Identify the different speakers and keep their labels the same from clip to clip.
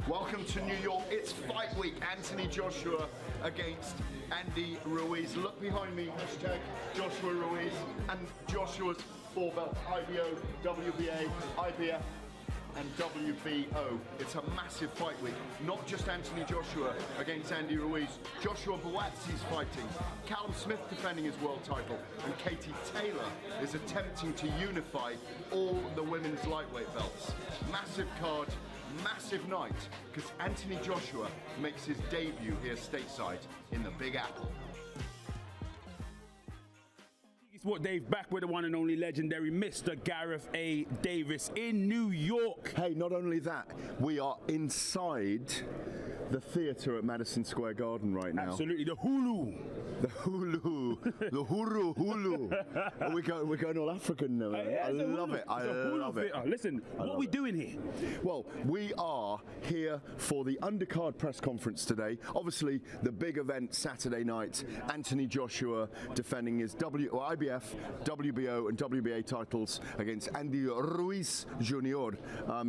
Speaker 1: Welcome to New York. It's fight week. Anthony Joshua against Andy Ruiz. Look behind me, hashtag Joshua Ruiz. And Joshua's 4 belts, IBO, WBA, IBF, and WBO. It's a massive fight week. Not just Anthony Joshua against Andy Ruiz. Joshua Buatsi's fighting. Callum Smith defending his world title. And Katie Taylor is attempting to unify all the women's lightweight belts. Massive card, massive night, because Anthony Joshua makes his debut here stateside in the Big Apple.
Speaker 2: Sport Dave back with the one and only legendary Mr. Gareth A. Davis in New York.
Speaker 1: Hey, not only that, we are inside the theatre at Madison Square Garden right now.
Speaker 2: Absolutely, the Hulu.
Speaker 1: The Hulu. The Hulu. Oh, we're going all African now. I love it. I love it.
Speaker 2: Listen, what are we doing here?
Speaker 1: Well, we are here for the Undercard press conference today. Obviously, the big event Saturday night. Anthony Joshua defending his IBF, WBO and WBA titles against Andy Ruiz Jr.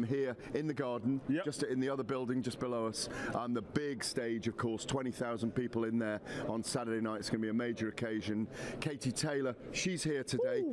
Speaker 1: Here in the Garden, just in the other building just below us. The big stage, of course, 20,000 people in there on Saturday night. It's going to be a major occasion. Katie Taylor, she's here today,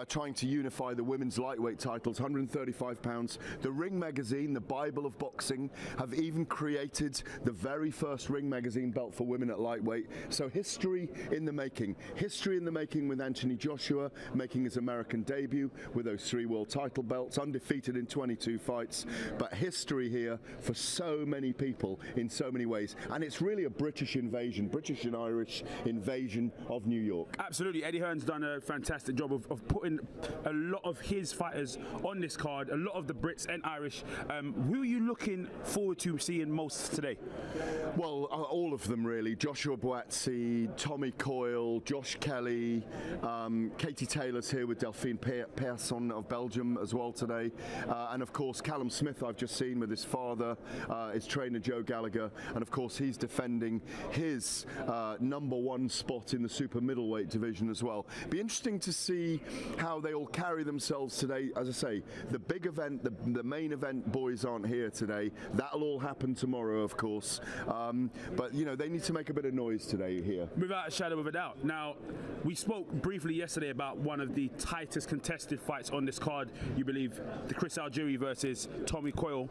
Speaker 1: trying to unify the women's lightweight titles, 135 pounds. The Ring Magazine, the Bible of boxing, have even created the very first Ring Magazine belt for women at lightweight. So history in the making. History in the making with Anthony Joshua making his American debut with those 3 world title belts, undefeated in 22 fights. But history here for so many people in so many ways. And it's really a British invasion, British and Irish invasion of New York.
Speaker 2: Absolutely. Eddie Hearn's done a fantastic job of putting a lot of his fighters on this card, a lot of the Brits and Irish. Who are you looking forward to seeing most today?
Speaker 1: Well, all of them really. Joshua Buatsi, Tommy Coyle, Josh Kelly, Katie Taylor's here with Delphine Persoon of Belgium as well today. And of course, Callum Smith I've just seen with his father, his trainer Joe Gallagher. And of course, he's defending his #1 spot in the super middleweight division as well. Be interesting to see how they all carry themselves today. As I say, the big event, the main event boys aren't here today. That'll all happen tomorrow, of course. But you know, they need to make a bit of noise today here.
Speaker 2: Without a shadow of a doubt. Now, we spoke briefly yesterday about one of the tightest contested fights on this card. You believe the Chris Algieri versus Tommy Coyle.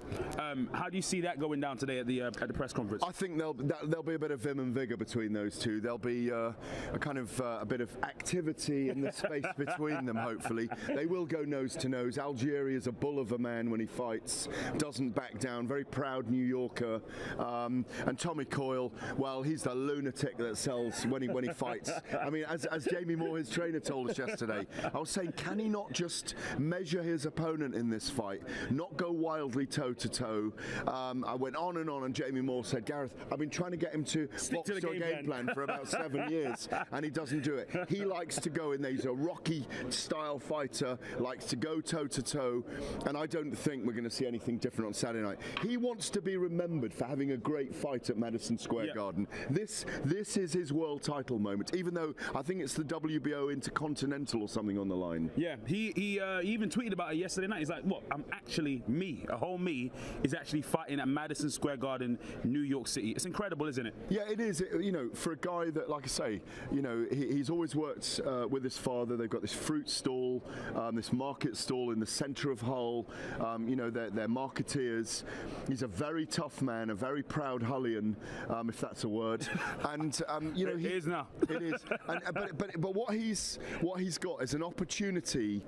Speaker 2: How do you see that going down today at the press conference?
Speaker 1: I think there'll be a bit of vim and vigour between those two. There'll be a kind of a bit of activity in the space between them, hopefully. They will go nose to nose. Algieri is a bull of a man when he fights, doesn't back down, very proud New Yorker. And Tommy Coyle, well, he's the lunatic that sells when he fights. I mean, as Jamie Moore, his trainer, told us yesterday, I was saying, can he not just measure his opponent in this fight, not go wildly toe to toe? I went on, and Jamie Moore said, Gareth, I've been trying to get him to box to a game plan for about 7 years, and he doesn't do it. He likes to go in there. He's a Rocky style fighter, likes to go toe to toe, and I don't think we're going to see anything different on Saturday night. He wants to be remembered for having a great fight at Madison Square Garden. This is his world title moment, even though I think it's the WBO Intercontinental or something on the line.
Speaker 2: Yeah, he even tweeted about it yesterday night. He's like, what, I'm actually a whole me is actually fighting at Madison Square Garden, New York City. It's incredible, isn't it?
Speaker 1: Yeah, it is. You know, for a guy that, like I say, you know, he's always worked with his father. They've got this fruit stall, this market stall in the centre of Hull. You know, they're marketeers. He's a very tough man, a very proud Hullian, if that's a word. And you know,
Speaker 2: it is now.
Speaker 1: It is. But what he's got is an opportunity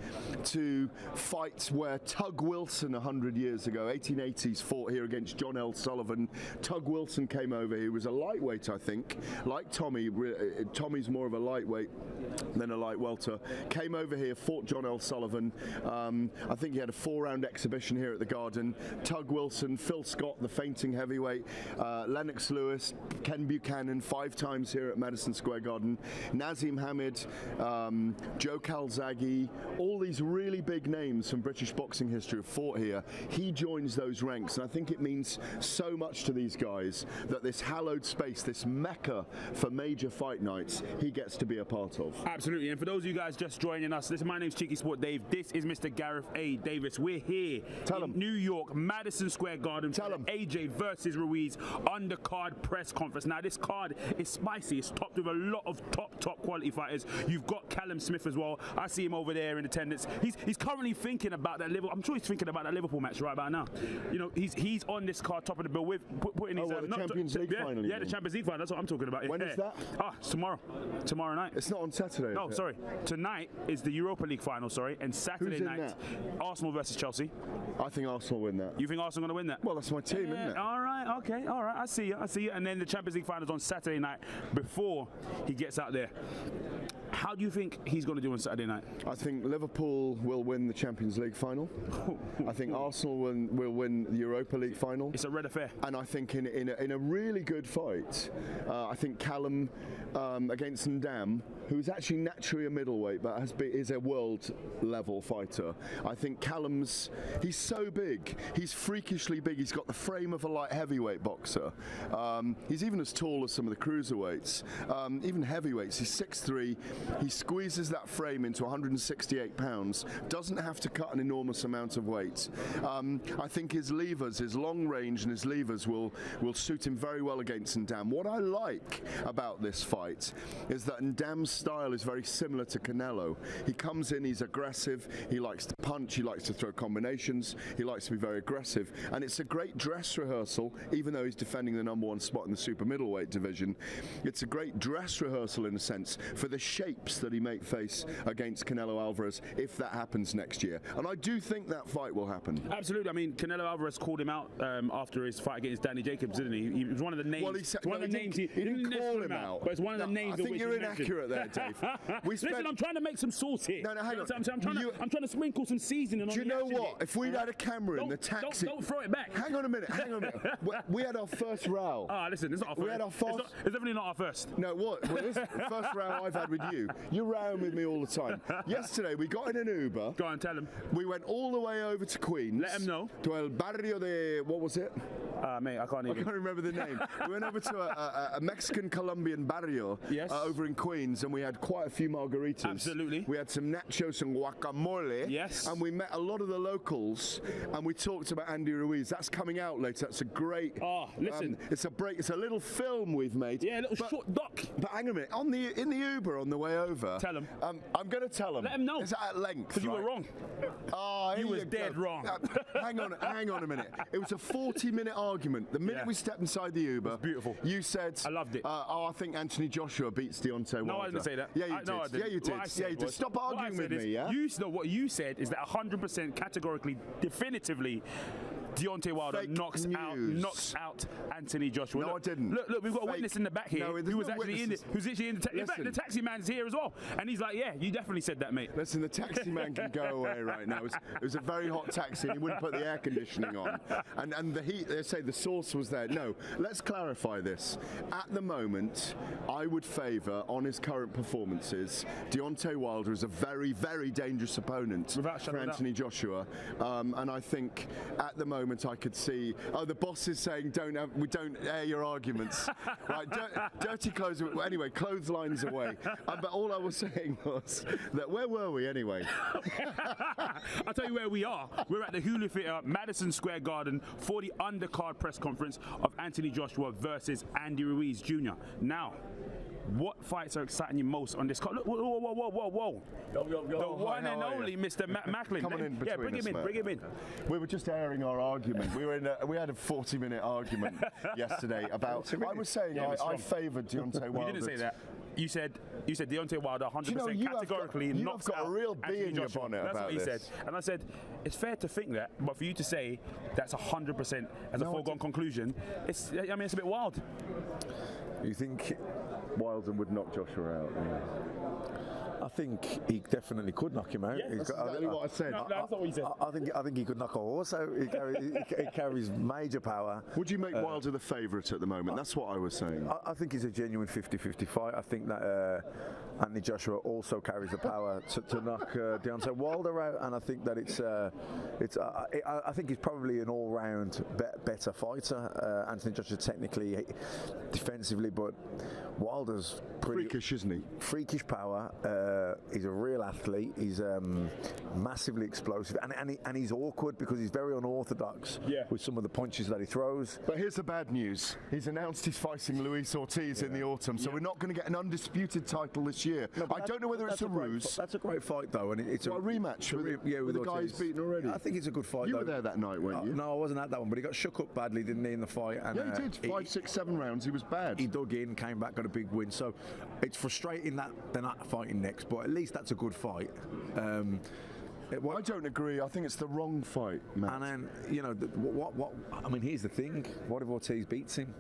Speaker 1: to fight where Tug Wilson 100 years ago, 1880s, fought here against John L. Sullivan. Tug Wilson came over. He was a lightweight, I think, like Tommy. Tommy's more of a lightweight than a light welter. Came over here, fought John L. Sullivan. I think he had a 4-round exhibition here at the Garden. Tug Wilson, Phil Scott, the fainting heavyweight, Lennox Lewis, Ken Buchanan, 5 times here at Madison Square Garden, Nazim Hamid, Joe Calzaghe, all these really big names from British boxing history have fought here. He joins those ranks, and I think it means so much to these guys that this hallowed space, this mecca for major fight nights, he gets to be a part of.
Speaker 2: Absolutely, and for those of you guys just joining us, my name's Cheeky Sport Dave. This is Mr. Gareth A. Davis. We're here in New York, Madison Square Garden for AJ versus Ruiz Undercard press conference. Now, this card is spicy. It's topped with a lot of top quality fighters. You've got Callum Smith as well. I see him over there in attendance. He's currently thinking about that Liverpool. I'm sure he's thinking about that Liverpool match right about now. You know, he's on this card, top of the bill, with putting his
Speaker 1: the Champions League final.
Speaker 2: Yeah, the Champions League final. That's what I'm talking about.
Speaker 1: When is that?
Speaker 2: It's tomorrow night.
Speaker 1: It's not on Saturday.
Speaker 2: No, sorry. Tonight is the Europa League final. Sorry, and Saturday night, Arsenal versus Chelsea.
Speaker 1: I think Arsenal win that.
Speaker 2: You think Arsenal going to win that?
Speaker 1: Well, that's my team, isn't it?
Speaker 2: All right, okay, all right. I see you. And then the Champions League finals on Saturday night before he gets out there. How do you think he's going to do on Saturday night?
Speaker 1: I think Liverpool will win the Champions League final. I think Arsenal will win the Europa League final.
Speaker 2: It's a red affair.
Speaker 1: And I think in a really good fight, I think Callum against N'Dam, who's actually naturally a middleweight but is a world level fighter. I think he's so big. He's freakishly big. He's got the frame of a light heavyweight boxer. He's even as tall as some of the cruiserweights. Even heavyweights. He's 6'3". He squeezes that frame into 168 pounds, doesn't have to cut an enormous amount of weight. I think his long range and his levers will suit him very well against N'Dam. What I like about this fight is that N'Dam's style is very similar to Canelo. He comes in, he's aggressive, he likes to punch, he likes to throw combinations, he likes to be very aggressive, and it's a great dress rehearsal, even though he's defending the #1 spot in the super middleweight division. It's a great dress rehearsal in a sense for the shapes that he may face against Canelo Alvarez if that happens next year. And I do think that fight will happen.
Speaker 2: Absolutely. I mean, Canelo Alvarez called him out after his fight against Danny Jacobs, didn't he? He was one of the names.
Speaker 1: Well, he didn't call him out.
Speaker 2: But it's one of the names.
Speaker 1: I think you're inaccurate there, Dave.
Speaker 2: Listen, I'm trying to make some sauce here.
Speaker 1: No, hang on.
Speaker 2: I'm trying to sprinkle some seasoning on.
Speaker 1: Do you know what? If we'd had a camera in the taxi,
Speaker 2: don't throw it back.
Speaker 1: Hang on a minute. We had our first row.
Speaker 2: Listen, it's not our first.
Speaker 1: We had our first.
Speaker 2: It's definitely not our first.
Speaker 1: No, what? Well, this is the first row I've had with you. You're rowing with me all the time. Yesterday we got in an Uber.
Speaker 2: Go on, tell him.
Speaker 1: We went all the way over to Queens.
Speaker 2: Let him know.
Speaker 1: To El Barrio de, what was it?
Speaker 2: Mate, I can't
Speaker 1: remember the name. We went over to a Mexican-Colombian barrio over in Queens, and we had quite a few margaritas.
Speaker 2: Absolutely.
Speaker 1: We had some nachos and guacamole.
Speaker 2: Yes.
Speaker 1: And we met a lot of the locals, and we talked about Andy Ruiz. That's coming out later. That's a great.
Speaker 2: Listen.
Speaker 1: It's a little film we've made.
Speaker 2: Yeah, a little short doc.
Speaker 1: But hang on a minute. In the Uber on the way over.
Speaker 2: Tell him.
Speaker 1: I'm going to tell him.
Speaker 2: Let him know.
Speaker 1: It's at length.
Speaker 2: Because you were wrong. You was dead wrong.
Speaker 1: Hang on a minute. It was a 40-minute argument. The minute we stepped inside the Uber,
Speaker 2: beautiful.
Speaker 1: You said,
Speaker 2: I loved it.
Speaker 1: I think Anthony Joshua beats Deontay Wilder.
Speaker 2: No, I didn't say that.
Speaker 1: Yeah, you did.
Speaker 2: No, I didn't.
Speaker 1: Yeah, you did.
Speaker 2: Yeah, you did.
Speaker 1: Stop arguing with me, yeah?
Speaker 2: What you said is that 100% categorically, definitively, Deontay Wilder knocks out Anthony Joshua.
Speaker 1: No, I didn't.
Speaker 2: Look, we've got a witness in the back here who's actually in the fact, the taxi man's here as well, and he's like, yeah, you definitely said that, mate.
Speaker 1: Listen, the taxi man can go away right now. It was a very hot taxi, and he wouldn't put the air conditioning on, and the heat. They say the source was there. No, let's clarify this. At the moment, I would favour, on his current performances, Deontay Wilder is a very, very dangerous opponent for Anthony Joshua, and I think at the moment I could see. The boss is saying don't air your arguments. Right, dirty clothes. Anyway, clotheslines away. But all I was saying was that where were we anyway?
Speaker 2: I'll tell you where we are. We're at the Hulu Theatre, Madison Square Garden, for the undercard press conference of Anthony Joshua versus Andy Ruiz Jr. Now, what fights are exciting you most on this card? Look, whoa. The one and only Mr. Macklin.
Speaker 1: Come on in between
Speaker 2: bring him in.
Speaker 1: We were just airing our argument. We had a 40-minute argument yesterday about. I was saying I favoured Deontay Wilder.
Speaker 2: You didn't say that. You said Deontay Wilder 100% categorically knocks out.
Speaker 1: You've got a real bee in your bonnet about this.
Speaker 2: That's what he said. And I said, it's fair to think that, but for you to say that's 100% as a foregone conclusion, it's a bit wild.
Speaker 1: You think Wilder would knock Joshua out? Yeah.
Speaker 3: I think he definitely could knock him out.
Speaker 2: Yeah,
Speaker 1: That's exactly what I said.
Speaker 2: No, that's not what you said.
Speaker 3: I think he could knock a horse out. He carries major power.
Speaker 1: Would you make Wilder the favourite at the moment? That's what I was saying.
Speaker 3: I think it's a genuine 50-50 fight. I think that Anthony Joshua also carries the power to knock Deontay Wilder out, and I think that I think he's probably an all-round better fighter. Anthony Joshua technically, defensively, but Wilder's pretty
Speaker 1: Freakish, isn't he?
Speaker 3: freakish power. He's a real athlete. He's massively explosive, and he's awkward because he's very unorthodox with some of the punches that he throws.
Speaker 1: But here's the bad news. He's announced he's fighting Luis Ortiz in the autumn, so we're not going to get an undisputed title this year. I don't know whether it's a ruse.
Speaker 3: That's a great fight, though, and it's a
Speaker 1: rematch with the guy he's beaten already.
Speaker 3: I think it's a good fight.
Speaker 1: You were there that night, weren't you?
Speaker 3: No, I wasn't at that one, but he got shook up badly, didn't he, in the fight? And,
Speaker 1: Yeah, he did. 5, 6, 7 rounds. He was bad.
Speaker 3: He dug in, came back, got a big win. So it's frustrating that they're not fighting next, but at least that's a good fight.
Speaker 1: I don't agree. I think it's the wrong fight, Matt.
Speaker 3: And then, what? I mean, here's the thing. What if Ortiz beats him?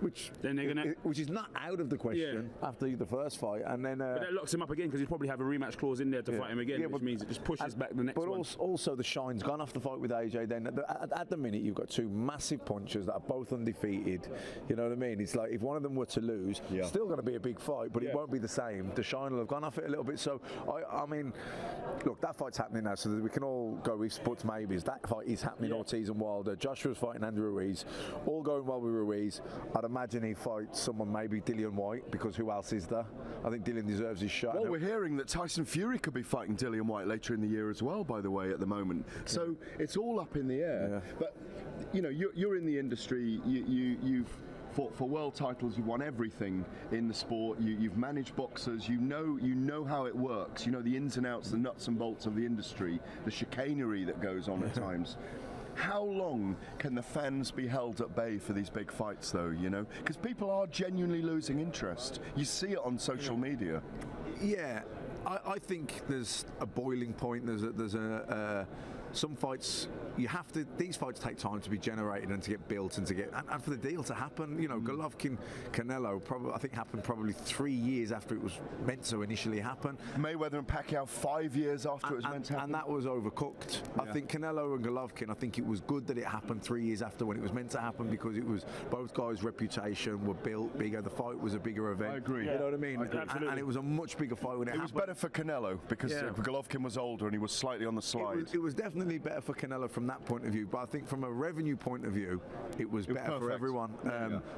Speaker 3: Which is not out of the question after the first fight, and then
Speaker 2: but that locks him up again because he'll probably have a rematch clause in there to fight him again, which means it just pushes back the next one.
Speaker 3: But also the shine's gone off the fight with AJ. Then at the minute you've got two massive punchers that are both undefeated. You know what I mean? It's like if one of them were to lose, still going to be a big fight, but it won't be the same. The shine will have gone off it a little bit. So I mean, look, that fight's happening now, so that we can all go ifs, buts, maybes. That fight is happening. Ortiz and Wilder. Joshua's fighting Andrew Ruiz. All going well with Ruiz. I'd imagine he fights someone, maybe Dillian White, because who else is there? I think Dillian deserves his shot.
Speaker 1: Well, we're hearing that Tyson Fury could be fighting Dillian White later in the year as well, by the way, at the moment. So it's all up in the air. But, you're in the industry, you've fought for world titles, you've won everything in the sport, you've managed boxers, you know how it works, you know the ins and outs, the nuts and bolts of the industry, the chicanery that goes on at times. How long can the fans be held at bay for these big fights, though, Because people are genuinely losing interest. You see it on social media.
Speaker 3: Yeah, I think there's a boiling point. There's some fights these fights take time to be generated and to get built and for the deal to happen. Golovkin, Canelo I think happened probably 3 years after it was meant to initially happen.
Speaker 1: Mayweather and Pacquiao 5 years after it was meant to happen.
Speaker 3: And that was overcooked. I think Canelo and Golovkin, I think it was good that it happened 3 years after when it was meant to happen, because it was both guys' reputation were built bigger. The fight was a bigger event.
Speaker 1: I agree.
Speaker 3: You know what I mean?
Speaker 2: Absolutely.
Speaker 3: And it was a much bigger fight when it happened.
Speaker 1: It was better for Canelo because Golovkin was older and he was slightly on the slide.
Speaker 3: It was definitely better for Canelo from that point of view, but I think from a revenue point of view, it was better for everyone.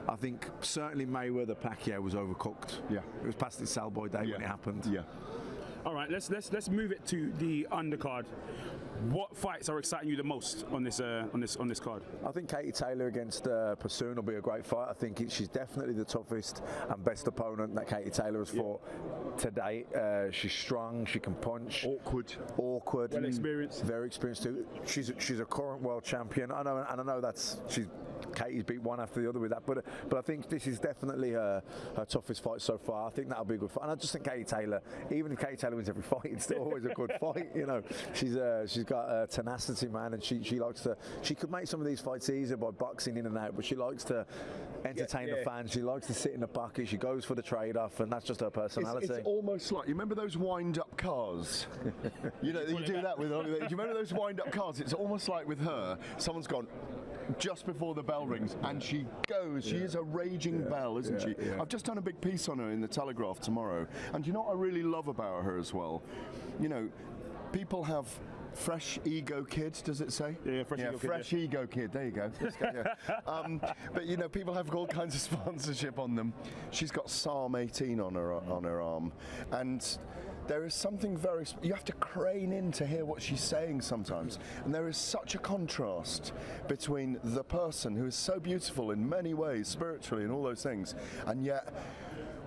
Speaker 3: I think certainly Mayweather Pacquiao was overcooked. Yeah, it was past its sell-by day when it happened.
Speaker 1: Yeah.
Speaker 2: All right, let's move it to the undercard. What fights are exciting you the most on this card?
Speaker 3: I think Katie Taylor against Persoon will be a great fight. I think she's definitely the toughest and best opponent that Katie Taylor has fought to date. She's strong, she can punch.
Speaker 1: Awkward.
Speaker 2: Well experienced.
Speaker 3: Very experienced too. She's a current world champion. I know Katie's beat one after the other with that, but I think this is definitely her toughest fight so far. I think that'll be a good fight. And I just think Katie Taylor, even if Katie Taylor wins every fight, it's still always a good fight. She's got tenacity, man, and she likes to. She could make some of these fights easier by boxing in and out, but she likes to entertain the fans. She likes to sit in the pocket. She goes for the trade-off, and that's just her personality.
Speaker 1: It's almost like, you remember those wind-up cars? You do that with. Do you remember those wind-up cars? It's almost like with her, someone's gone just before the bell rings and she goes. She is a raging bell, isn't she? I've just done a big piece on her in the Telegraph tomorrow, and you know what I really love about her as well? People have Fresh Ego Kid, does it say?
Speaker 2: Yeah, Fresh
Speaker 1: Ego Kid, there you go. But people have all kinds of sponsorship on them. She's got Psalm 18 on her arm, and there is something you have to crane in to hear what she's saying sometimes, and there is such a contrast between the person who is so beautiful in many ways, spiritually and all those things, and yet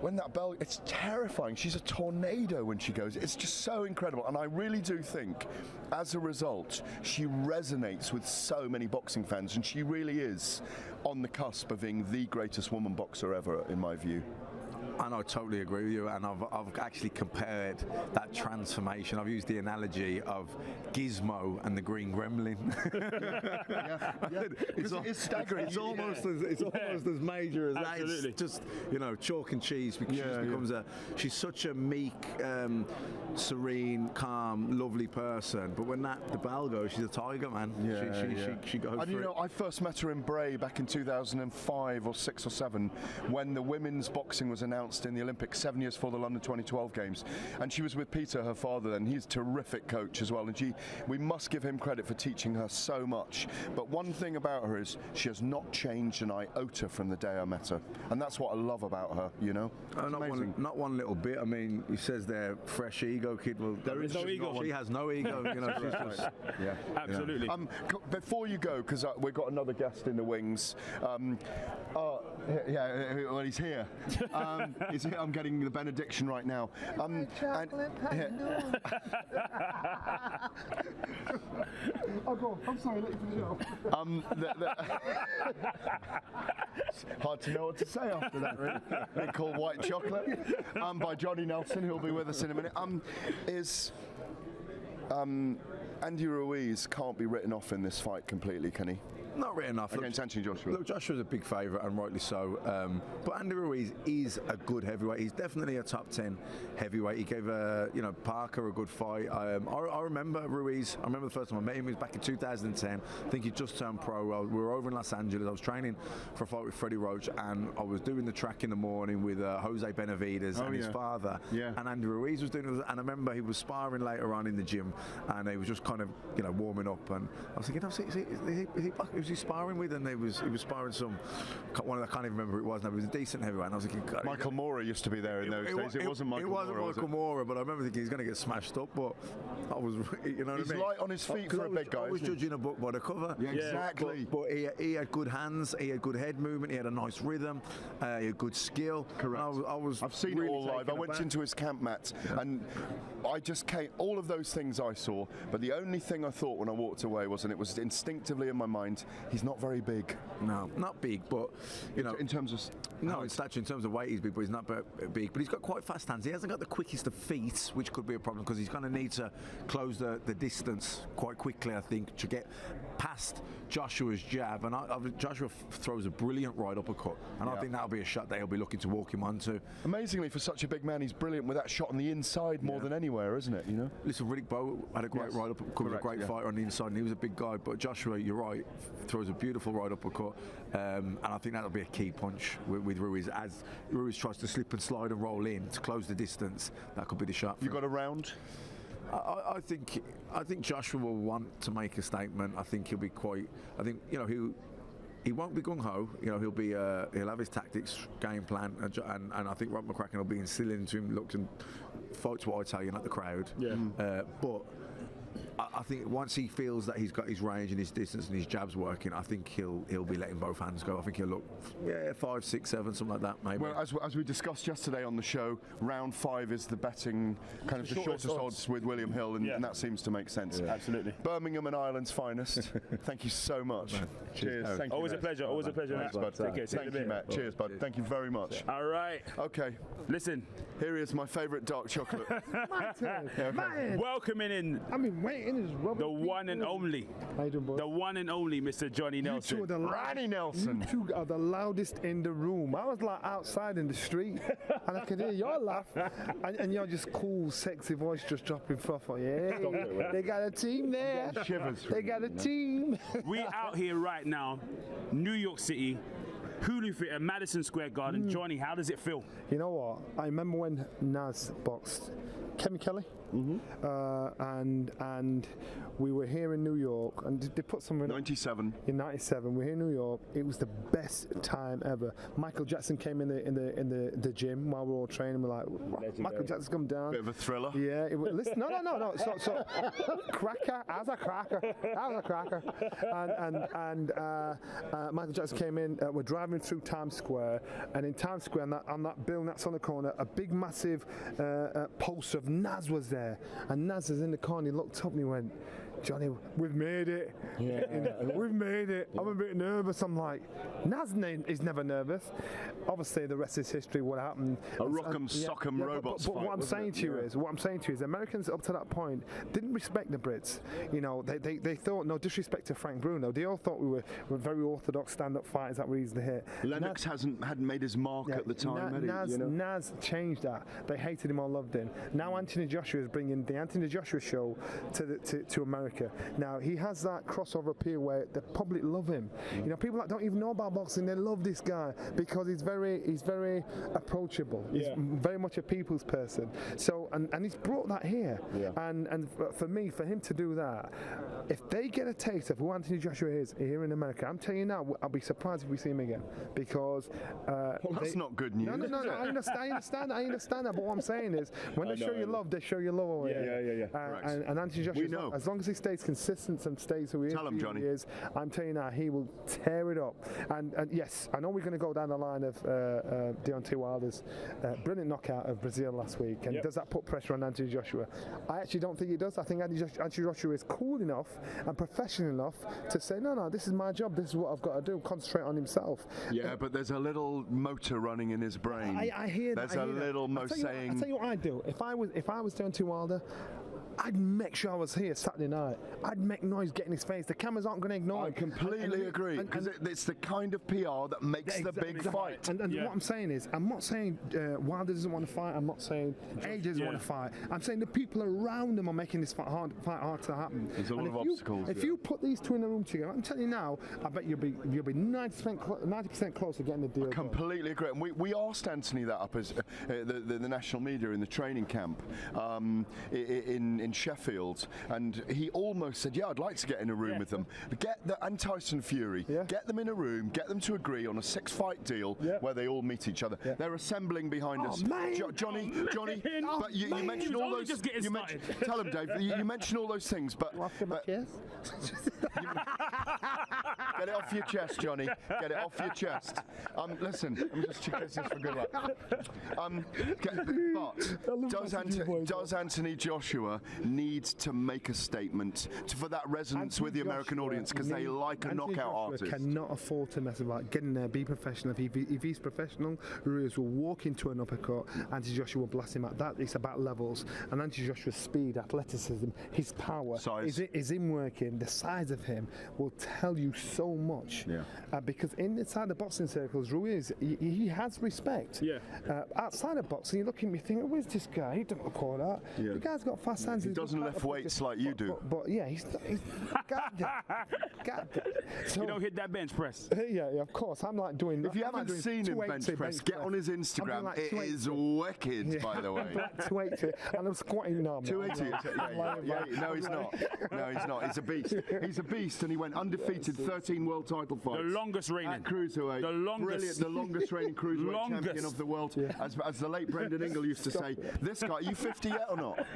Speaker 1: when that bell, it's terrifying. She's a tornado when she goes. It's just so incredible. And I really do think, as a result, she resonates with so many boxing fans. And she really is on the cusp of being the greatest woman boxer ever, in my view.
Speaker 3: And I totally agree with you, and I've actually compared that transformation. I've used the analogy of Gizmo and the Green Gremlin.
Speaker 1: It's staggering.
Speaker 3: It's almost as major as that. It's just, chalk and cheese, because she's such a meek, serene, calm, lovely person. But when the bell goes, she's a tiger, man. She goes
Speaker 1: and
Speaker 3: for it.
Speaker 1: I first met her in Bray back in 2005 or 6 or 7 when the women's boxing was announced in the Olympics 7 years before the London 2012 games, and she was with Peter, her father, and he's a terrific coach as well, and we must give him credit for teaching her so much. But one thing about her is she has not changed an iota from the day I met her, and that's what I love about her.
Speaker 3: Not one little bit. I mean, he says there, fresh ego kid. Well,
Speaker 2: there is no ego.
Speaker 3: She has no ego. She's just,
Speaker 2: absolutely.
Speaker 1: Before you go, because we've got another guest in the wings. Well, he's here. He's here. I'm getting the benediction right now.
Speaker 4: Oh, go on. I'm sorry, let you
Speaker 1: It's hard to know what to say after that, really. They call White Chocolate by Johnny Nelson, who'll be with us in a minute. Andy Ruiz can't be written off in this fight completely, can he?
Speaker 3: Not written off.
Speaker 1: Against Anthony Joshua.
Speaker 3: Look, Joshua's a big favourite, and rightly so. But Andy Ruiz is a good heavyweight. He's definitely a top 10 heavyweight. He gave Parker a good fight. I remember Ruiz. I remember the first time I met him. It was back in 2010. I think he just turned pro. We were over in Los Angeles. I was training for a fight with Freddie Roach, and I was doing the track in the morning with Jose Benavides and his father. Yeah. And Andy Ruiz was doing it. And I remember he was sparring later on in the gym, and he was just kind of warming up. And I was thinking, is he sparring with? And he was sparring one I can't even remember who it was now, but it was a decent heavyweight, and I was thinking, God,
Speaker 1: Michael Moorer used to be there in those days. It wasn't Michael
Speaker 3: Moorer, but I remember thinking he's going to get smashed up, but I was,
Speaker 1: he's light on his feet for a big guy.
Speaker 3: I was judging a book by the cover.
Speaker 1: Yeah, exactly.
Speaker 3: But he had good hands, he had good head movement, he had a nice rhythm, he had good skill.
Speaker 1: Correct. I've seen it all live. I went into his camp mat, and I just came, all of those things I saw, but the only thing I thought when I walked away was, and it was instinctively in my mind, he's not very big.
Speaker 3: No, not big, but
Speaker 1: in terms of
Speaker 3: in stature, in terms of weight, he's big, but he's not big. But he's got quite fast hands. He hasn't got the quickest of feet, which could be a problem because he's going to need to close the distance quite quickly, I think, to get past Joshua's jab. And Joshua throws a brilliant right uppercut, and I think that'll be a shot that he'll be looking to walk him onto.
Speaker 1: Amazingly, for such a big man, he's brilliant with that shot on the inside more than anywhere, isn't it?
Speaker 3: Listen, Riddick Bowe had a great right uppercut, was a great fighter on the inside, and he was a big guy. But Joshua, you're right, throws a beautiful right uppercut, and I think that'll be a key punch with Ruiz. As Ruiz tries to slip and slide and roll in to close the distance, that could be the shot.
Speaker 1: You got a round?
Speaker 3: I think Joshua will want to make a statement. I think he'll be quite. I think he won't be gung ho. He'll have his tactics, game plan, and I think Rob McCracken will be instilling into him. Looks and fights what I tell you, not the crowd. Yeah. But I think once he feels that he's got his range and his distance and his jabs working, I think he'll be letting both hands go. I think he'll look 5, 6, 7, something like that maybe.
Speaker 1: Well, as we discussed yesterday on the show, round 5 is the betting kind of the shortest odds with William Hill, and that seems to make sense.
Speaker 2: Yeah. Absolutely.
Speaker 1: Birmingham and Ireland's finest. Thank you so much. Cheers. Thank you.
Speaker 2: Always a pleasure. Always a pleasure.
Speaker 1: Thanks, bud. Thank you, Matt. Cheers, bud. Thank you very much.
Speaker 2: All right.
Speaker 1: Okay.
Speaker 2: Listen.
Speaker 1: Here is my favourite dark chocolate.
Speaker 4: My turn. Man.
Speaker 2: Welcoming in.
Speaker 4: I've been waiting.
Speaker 2: The one and only.
Speaker 4: How you doing, boy?
Speaker 2: The one and only Mr. Johnny Nelson.
Speaker 4: You two are the
Speaker 1: Ronnie Nelson.
Speaker 4: You two are the loudest in the room. I was like outside in the street, and I could hear your laugh, and you're just cool, sexy voice just dropping fluff. Yeah, they got a team there.
Speaker 1: Shivers.
Speaker 4: They got a team.
Speaker 2: We out here right now, New York City, Hulu Theatre, Madison Square Garden. Johnny, how does it feel?
Speaker 4: You know what? I remember when Nas boxed Kevin Kelly. And we were here in New York, and they put something
Speaker 1: 97.
Speaker 4: In 97, we're here in New York. It was the best time ever. Michael Jackson came in the gym while we were all training. We're like, Michael Jackson's come down.
Speaker 1: Bit of a thriller.
Speaker 4: Yeah. Listen, no. So cracker, as a cracker. And Michael Jackson came in. We're driving through Times Square, and in Times Square, on that building that's on the corner, a big, massive poster of Nas was there. And Nas is in the corner. He looked up and he went, "Johnny, we've made it. We've made it." bit nervous. I'm like, Naz is never nervous. Obviously, the rest is history. What happened?
Speaker 1: A rock'em sock'em robots
Speaker 4: But
Speaker 1: fight,
Speaker 4: what I'm saying to you is, Americans up to that point didn't respect the Brits. You know, they thought, no disrespect to Frank Bruno, they all thought we were very orthodox stand-up fighters that were easy to hit.
Speaker 1: Lennox hadn't made his mark at the time, had he?
Speaker 4: Naz changed that. They hated him or loved him. Now Anthony Joshua is bringing the Anthony Joshua show to America. Now he has that crossover appeal where the public love him. You know, people that don't even know about boxing, they love this guy because he's very approachable. He's very much a people's person. So and he's brought that here. And for me, for him to do that, if they get a taste of who Anthony Joshua is here in America, I'm telling you now, I'll be surprised if we see him again because
Speaker 1: that's not good news.
Speaker 4: No. I understand that. But what I'm saying is, when they show you love, they show you love over here. And Anthony Joshua, as long as he stays consistent and stays who he is, I'm telling you now, he will tear it up. And yes, I know we're going to go down the line of Deontay Wilder's brilliant knockout of Brazil last week. And does that put pressure on Anthony Joshua? I actually don't think it does. I think Anthony Joshua is cool enough and professional enough to say, no, this is my job. This is what I've got to do. Concentrate on himself.
Speaker 1: Yeah, but there's a little motor running in his brain.
Speaker 4: I hear that.
Speaker 1: There's a little motor saying.
Speaker 4: I'll tell you what I'd do. If I was Deontay Wilder, I'd make sure I was here Saturday night. I'd make noise getting his face. The cameras aren't going to ignore it.
Speaker 1: I completely agree, because it's the kind of PR that makes the big fight.
Speaker 4: And what I'm saying is, I'm not saying Wilder doesn't want to fight. I'm not saying AJ doesn't want to fight. I'm saying the people around him are making this fight hard to happen.
Speaker 1: There's a lot of obstacles.
Speaker 4: If you put these two in a room together, I'm telling you now, I bet you'll be 90% close to getting the deal.
Speaker 1: I completely agree. And we asked Anthony that up as the national media in the training camp in Sheffield, and he almost said, I'd like to get in a room with them. And Tyson Fury, get them in a room, get them to agree on a 6-fight deal where they all meet each other. They're assembling behind us.
Speaker 4: Johnny,
Speaker 1: but you mentioned all those. Tell him, Dave. You mentioned all those things, but get it off your chest, Johnny. Get it off your chest. Listen, let me just check this for good luck. But does Anthony Joshua need to make a statement for that resonance with the American audience, because they like a knockout artist?
Speaker 4: Cannot afford to mess about. Get in there, be professional. If he's professional, Ruiz will walk into an uppercut. Anthony Joshua will blast him out. That it's about levels. And Anthony Joshua's speed, athleticism, his power, is him working. The size of him will tell you so much. Because inside the boxing circles, Ruiz, he has respect. Outside of boxing, you look at him, you think, where's this guy? He doesn't call that. The guy's got fast hands.
Speaker 1: He doesn't lift weights like you do.
Speaker 4: But he's got it. So,
Speaker 2: you don't hit that bench press.
Speaker 4: Yeah, of course. I'm like doing.
Speaker 1: If you haven't seen him bench press, get on his Instagram. Like it is wicked, by the way.
Speaker 4: Like 280, and I'm squatting now.
Speaker 1: 280. No, he's not. No, he's not. He's a beast. He's a beast, and he went undefeated, 13 world title fights.
Speaker 2: The longest reigning.
Speaker 1: At cruiserweight.
Speaker 2: The longest.
Speaker 1: Brilliant. The longest reigning cruiserweight champion of the world. As the late Brendan Ingle used to say, this guy, are you 50 yet or not?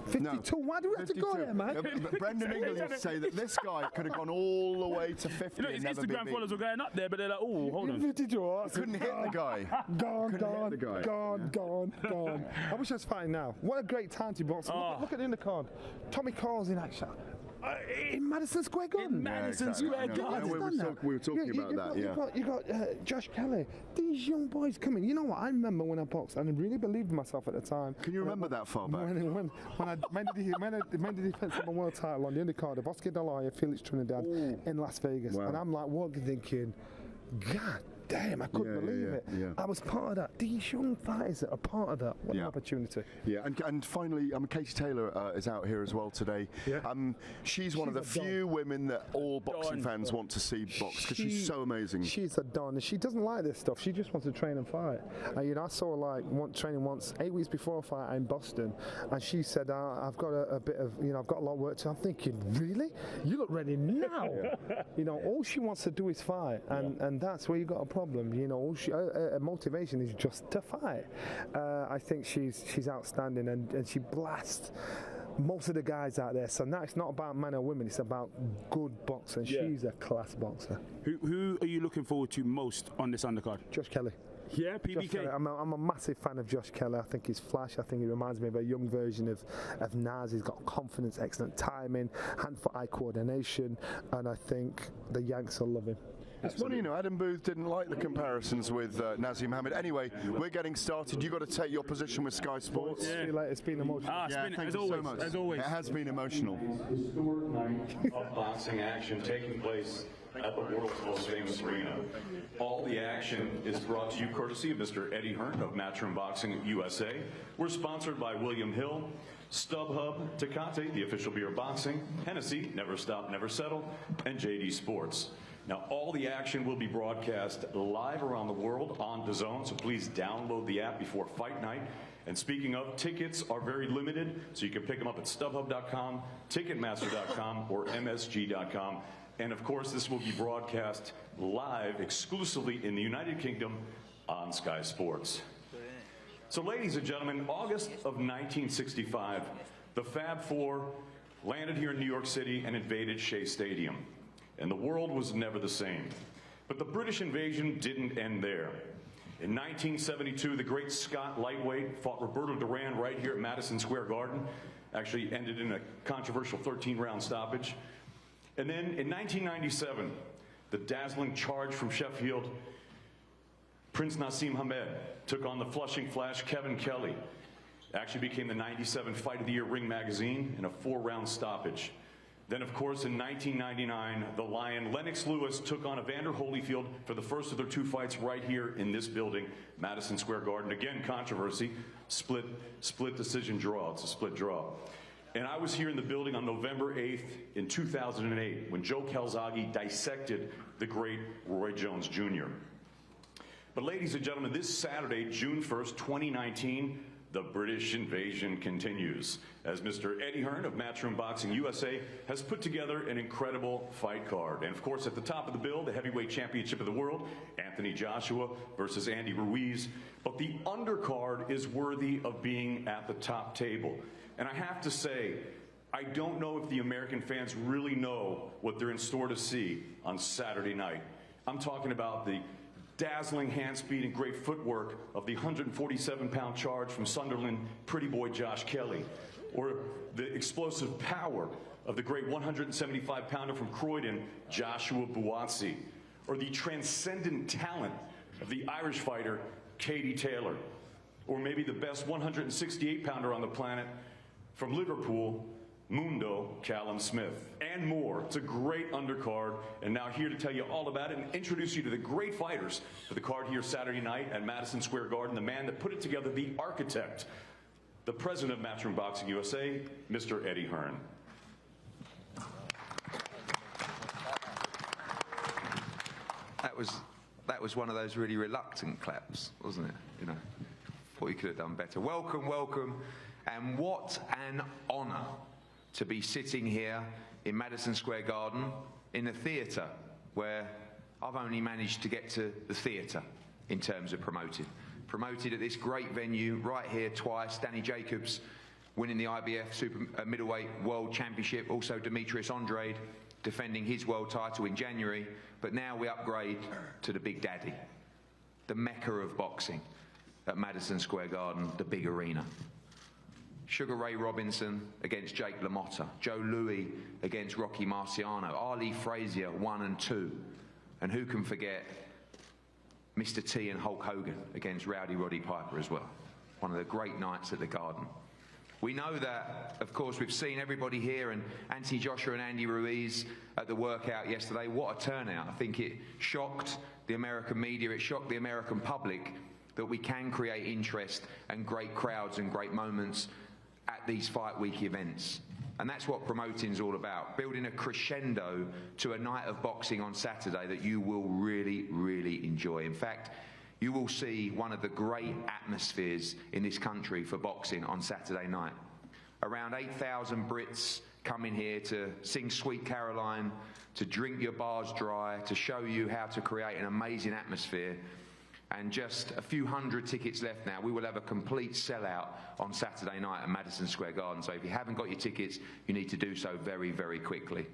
Speaker 4: 52? No. Why do we have 52. To go there, man?
Speaker 1: Brendan Ingle used to say that this guy could have gone all the way to 50
Speaker 2: his Instagram followers were going up there, but they're like, oh, hold on.
Speaker 4: 52.
Speaker 1: Couldn't hit the guy.
Speaker 4: Gone. I wish I was fighting now. What a great time to box. Look at the undercard. Tommy Coyle's in action. In Madison Square Garden.
Speaker 1: Square Garden. We were talking about that. You got
Speaker 4: Josh Kelly. These young boys coming. You know what? I remember when I boxed, and I really believed in myself at the time.
Speaker 1: Can you remember that far back?
Speaker 4: When I made the defense of my world title on the undercard of Oscar De La Hoya, Felix Trinidad in Las Vegas, and I'm like walking thinking, God damn, I couldn't believe it. I was part of that. These young fighters that are part of that. What an opportunity.
Speaker 1: And finally, Katie Taylor is out here as well today. She's one of the few women that all boxing fans want to see box, because she's so amazing.
Speaker 4: She's a don, and she doesn't like this stuff. She just wants to train and fight. I saw her training once 8 weeks before a fight in Boston, and she said, I've got a bit of, I've got a lot of work to. I'm thinking, really? You look ready now. All she wants to do is fight, and that's where you got a problem. All her motivation is just to fight. I think she's outstanding, and she blasts most of the guys out there. So now it's not about men or women, it's about good boxing. She's a class boxer.
Speaker 2: Who are you looking forward to most on this undercard?
Speaker 4: Josh Kelly.
Speaker 2: Yeah, PBK.
Speaker 4: I'm a massive fan of Josh Kelly. I think he's flash. I think he reminds me of a young version of Naz. He's got confidence, excellent timing, hand-foot-eye coordination, and I think the Yanks will love him.
Speaker 1: It's funny, Adam Booth didn't like the comparisons with Nazim Mohammed. Anyway, we're getting started. You've got to take your position with Sky Sports.
Speaker 4: See you later. It's been emotional.
Speaker 1: Thank you so much.
Speaker 2: As always.
Speaker 1: It has been emotional.
Speaker 5: Historic night of boxing action taking place at the world's most famous arena. All the action is brought to you courtesy of Mr. Eddie Hearn of Matchroom Boxing USA. We're sponsored by William Hill, StubHub, Tecate, the official beer of boxing, Hennessy, Never Stop, Never Settle, and JD Sports. Now, all the action will be broadcast live around the world on DAZN, so please download the app before fight night. And speaking of, tickets are very limited, so you can pick them up at StubHub.com, Ticketmaster.com, or MSG.com. And of course, this will be broadcast live exclusively in the United Kingdom on Sky Sports. So, ladies and gentlemen, August of 1965, the Fab Four landed here in New York City and invaded Shea Stadium. And the world was never the same. But the British invasion didn't end there. In 1972, the great Scott lightweight fought Roberto Duran right here at Madison Square Garden. Actually ended in a controversial 13-round stoppage. And then in 1997, the dazzling charge from Sheffield, Prince Naseem Hamed took on the Flushing Flash Kevin Kelly. Actually became the 97 Fight of the Year Ring magazine in a 4-round stoppage. Then, of course, in 1999, the Lion Lennox Lewis took on Evander Holyfield for the first of their 2 fights right here in this building, Madison Square Garden. Again, controversy, split decision draw. It's a split draw. And I was here in the building on November 8th in 2008 when Joe Calzaghe dissected the great Ruiz Jr. But ladies and gentlemen, this Saturday, June 1st, 2019, the British invasion continues as Mr. Eddie Hearn of Matchroom Boxing USA has put together an incredible fight card. And of course, at the top of the bill, the heavyweight championship of the world, Anthony Joshua versus Andy Ruiz. But the undercard is worthy of being at the top table. And I have to say, I don't know if the American fans really know what they're in store to see on Saturday night. I'm talking about the dazzling hand speed and great footwork of the 147-pound charge from Sunderland pretty boy Josh Kelly, or the explosive power of the great 175-pounder from Croydon, Joshua Buatsi, or the transcendent talent of the Irish fighter, Katie Taylor, or maybe the best 168-pounder on the planet from Liverpool, Mundo Callum Smith, and more. It's a great undercard, and now here to tell you all about it and introduce you to the great fighters for the card here Saturday night at Madison Square Garden, the man that put it together, the architect, the president of Matchroom Boxing USA, Mr. Eddie Hearn.
Speaker 6: That was one of those really reluctant claps, wasn't it? You know, thought you could have done better. Welcome, welcome, and what an honour to be sitting here in Madison Square Garden in a theatre where I've only managed to get to the theatre in terms of promoted. Promoted at this great venue right here twice. Danny Jacobs winning the IBF Super Middleweight World Championship. Also Demetrius Andrade defending his world title in January. But now we upgrade to the Big Daddy, the mecca of boxing at Madison Square Garden, the big arena. Sugar Ray Robinson against Jake LaMotta, Joe Louis against Rocky Marciano, Ali Frazier 1 and 2, and who can forget Mr. T and Hulk Hogan against Rowdy Roddy Piper as well. One of the great nights at the Garden. We know that, of course, we've seen everybody here, and Anthony Joshua and Andy Ruiz at the workout yesterday. What a turnout. I think it shocked the American media, it shocked the American public that we can create interest and great crowds and great moments at these fight week events. And that's what promoting is all about, building a crescendo to a night of boxing on Saturday that you will really, really enjoy. In fact, you will see one of the great atmospheres in this country for boxing on Saturday night. Around 8,000 Brits coming here to sing Sweet Caroline, to drink your bars dry, to show you how to create an amazing atmosphere. And just a few hundred tickets left now. We will have a complete sellout on Saturday night at Madison Square Garden. So if you haven't got your tickets, you need to do so very, very quickly.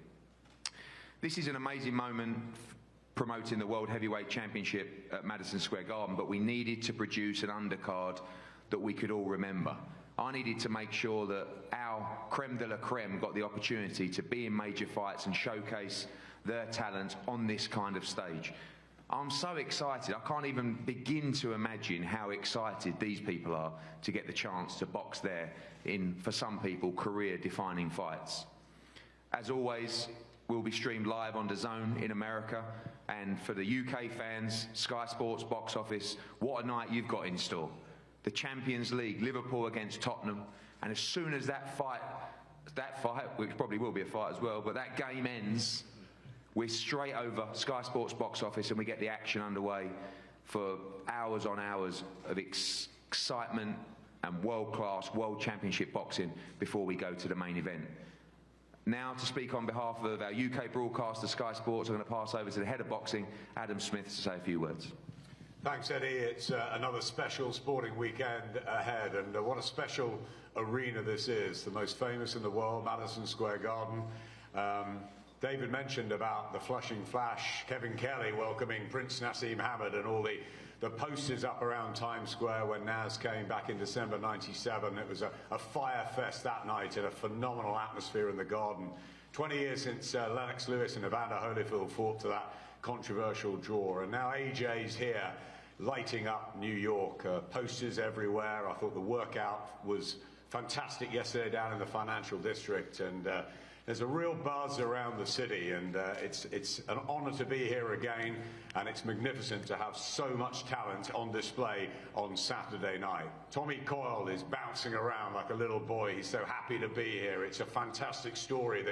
Speaker 6: This is an amazing moment promoting the World Heavyweight Championship at Madison Square Garden, but we needed to produce an undercard that we could all remember. I needed to make sure that our creme de la creme got the opportunity to be in major fights and showcase their talent on this kind of stage. I'm so excited. I can't even begin to imagine how excited these people are to get the chance to box there in, for some people, career-defining fights. As always, we'll be streamed live on DAZN in America, and for the UK fans, Sky Sports box office, what a night you've got in store. The Champions League, Liverpool against Tottenham, and as soon as that fight, which probably will be a fight as well, but that game ends, we're straight over Sky Sports box office and we get the action underway for hours on hours of excitement and world-class, world championship boxing before we go to the main event. Now, to speak on behalf of our UK broadcaster, Sky Sports, I'm going to pass over to the head of boxing, Adam Smith, to say a few words.
Speaker 7: Thanks, Eddie. It's another special sporting weekend ahead, and what a special arena this is. The most famous in the world, Madison Square Garden. David mentioned about the Flushing Flash, Kevin Kelly welcoming Prince Nassim Hamid, and all the posters up around Times Square when Nas came back in December '97. It was a fire fest that night and a phenomenal atmosphere in the Garden. 20 years since Lennox Lewis and Evander Holyfield fought to that controversial draw, and now AJ's here lighting up New York. Posters everywhere. I thought the workout was fantastic yesterday down in the financial district, and there's a real buzz around the city, and it's an honor to be here again, and it's magnificent to have so much talent on display on Saturday night. Tommy Coyle is bouncing around like a little boy. He's so happy to be here. It's a fantastic story.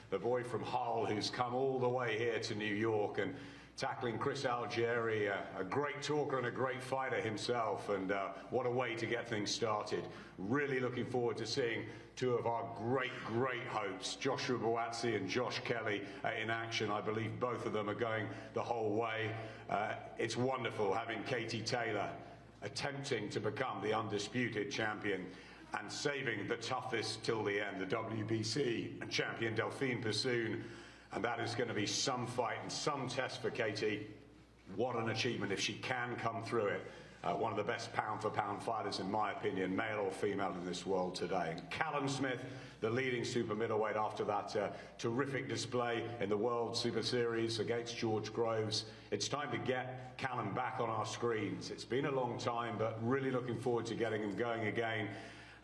Speaker 7: The boy from Hull who's come all the way here to New York and tackling Chris Algieri, a great talker and a great fighter himself, and what a way to get things started. Really looking forward to seeing two of our great hopes, Joshua Buatsi and Josh Kelly, in action. I believe both of them are going the whole way. It's wonderful having Katie Taylor attempting to become the undisputed champion and saving the toughest till the end, the WBC champion Delphine Persoon. And that is going to be some fight and some test for Katie. What an achievement if she can come through it. One of the best pound-for-pound fighters, in my opinion, male or female, in this world today. And Callum Smith, the leading super middleweight after that terrific display in the World Super Series against George Groves. It's time to get Callum back on our screens. It's been a long time, but really looking forward to getting him going again.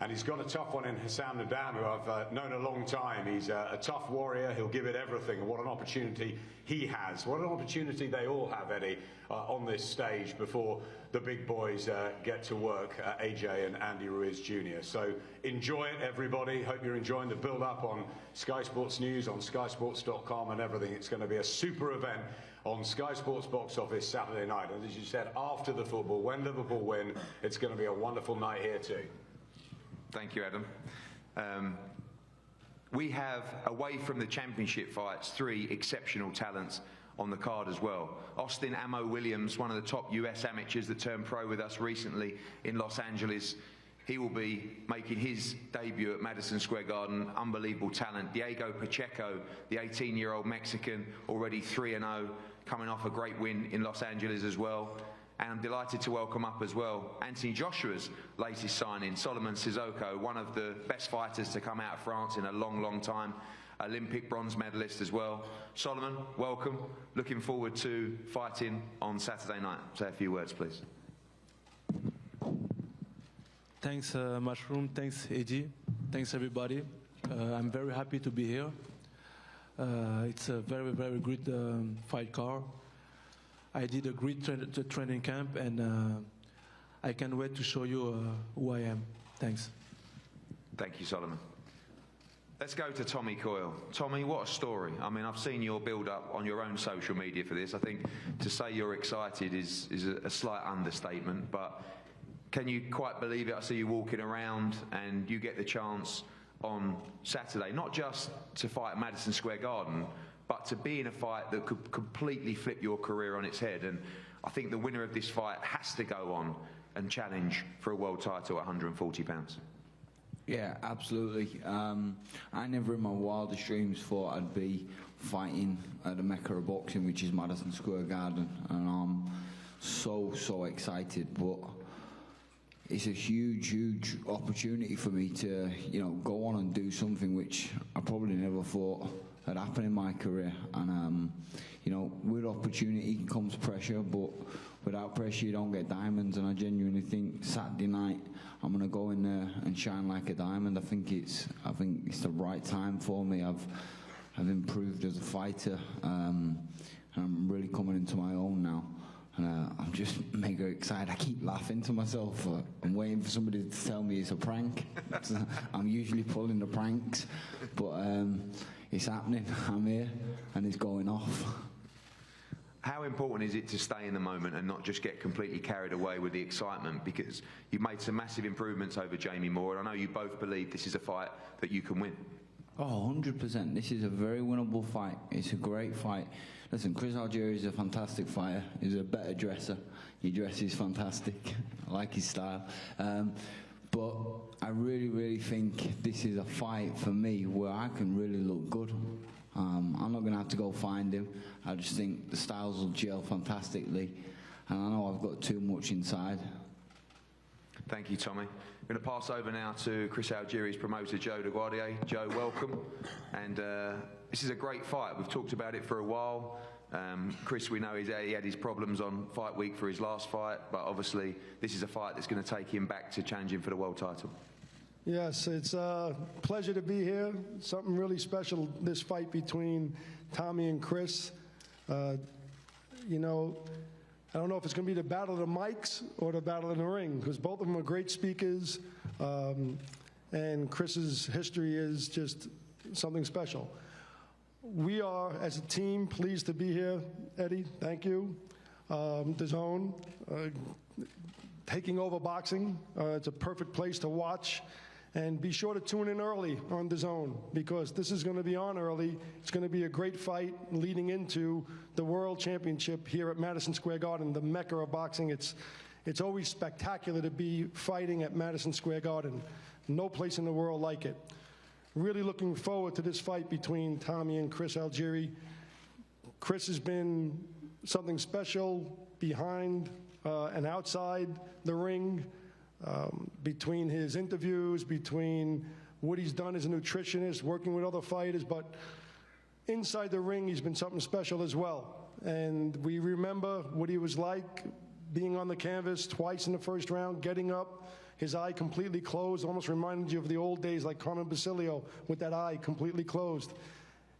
Speaker 7: And he's got a tough one in Hassan N'Dam, who I've known a long time. He's a tough warrior. He'll give it everything. And what an opportunity he has. What an opportunity they all have, Eddie, on this stage before the big boys get to work, AJ and Andy Ruiz Jr. So enjoy it, everybody. Hope you're enjoying the build-up on Sky Sports News, on skysports.com and everything. It's going to be a super event on Sky Sports box office Saturday night. And as you said, after the football, when Liverpool win, it's going to be a wonderful night here too.
Speaker 6: Thank you, Adam. We have, away from the championship fights, 3 exceptional talents on the card as well. Austin Ammo Williams, one of the top US amateurs that turned pro with us recently in Los Angeles. He will be making his debut at Madison Square Garden. Unbelievable talent. Diego Pacheco, the 18-year-old Mexican, already 3-0, coming off a great win in Los Angeles as well. And I'm delighted to welcome up as well Anthony Joshua's latest signing, Solomon Sissoko, one of the best fighters to come out of France in a long time, Olympic bronze medalist as well. Solomon, welcome. Looking forward to fighting on Saturday night. Say a few words, please.
Speaker 8: Thanks, Mushroom. Thanks, Eddie. Thanks, everybody. I'm very happy to be here. It's a very good fight card. I did a great training camp, and I can't wait to show you who I am. Thanks.
Speaker 6: Thank you, Solomon. Let's go to Tommy Coyle. Tommy, what a story. I mean, I've seen your build-up on your own social media for this. I think to say you're excited is a slight understatement, but can you quite believe it? I see you walking around and you get the chance on Saturday, not just to fight at Madison Square Garden, but to be in a fight that could completely flip your career on its head. And I think the winner of this fight has to go on and challenge for a world title at 140 pounds.
Speaker 9: Yeah, absolutely. I never in my wildest dreams thought I'd be fighting at the Mecca of boxing, which is Madison Square Garden, and I'm so excited. But it's a huge opportunity for me to, go on and do something which I probably never thought had happened in my career. And with opportunity comes pressure, but without pressure you don't get diamonds. And I genuinely think Saturday night I'm going to go in there and shine like a diamond. I think it's the right time for me. I've improved as a fighter, and I'm really coming into my own now. And I'm just mega excited. I keep laughing to myself. I'm waiting for somebody to tell me it's a prank. I'm usually pulling the pranks, but it's happening. I'm here, and it's going off.
Speaker 6: How important is it to stay in the moment and not just get completely carried away with the excitement? Because you've made some massive improvements over Jamie Moore, and I know you both believe this is a fight that you can win.
Speaker 9: Oh, 100%. This is a very winnable fight. It's a great fight. Listen, Chris Algieri is a fantastic fighter. He's a better dresser. He dresses fantastic. I like his style. But I really think this is a fight for me where I can really look good. I'm not going to have to go find him. I just think the styles will gel fantastically. And I know I've got too much inside.
Speaker 6: Thank you, Tommy. I'm going to pass over now to Chris Algieri's promoter, Joe DeGuardier. Joe, welcome. And this is a great fight. We've talked about it for a while. Chris, we know he had his problems on fight week for his last fight, but obviously this is a fight that's going to take him back to challenging for the world title.
Speaker 10: Yes, it's a pleasure to be here. Something really special, this fight between Tommy and Chris. I don't know if it's going to be the battle of the mics or the battle in the ring, because both of them are great speakers, and Chris's history is just something special. We are, as a team, pleased to be here. Eddie, thank you. DAZN, taking over boxing. It's a perfect place to watch. And be sure to tune in early on DAZN, because this is going to be on early. It's going to be a great fight leading into the World Championship here at Madison Square Garden, the Mecca of boxing. It's always spectacular to be fighting at Madison Square Garden. No place in the world like it. Really looking forward to this fight between Tommy and Chris Algieri. Chris has been something special behind and outside the ring. Between his interviews, between what he's done as a nutritionist, working with other fighters, but inside the ring he's been something special as well. And we remember what he was like being on the canvas twice in the first round, getting up, his eye completely closed, almost reminded you of the old days like Carmen Basilio with that eye completely closed.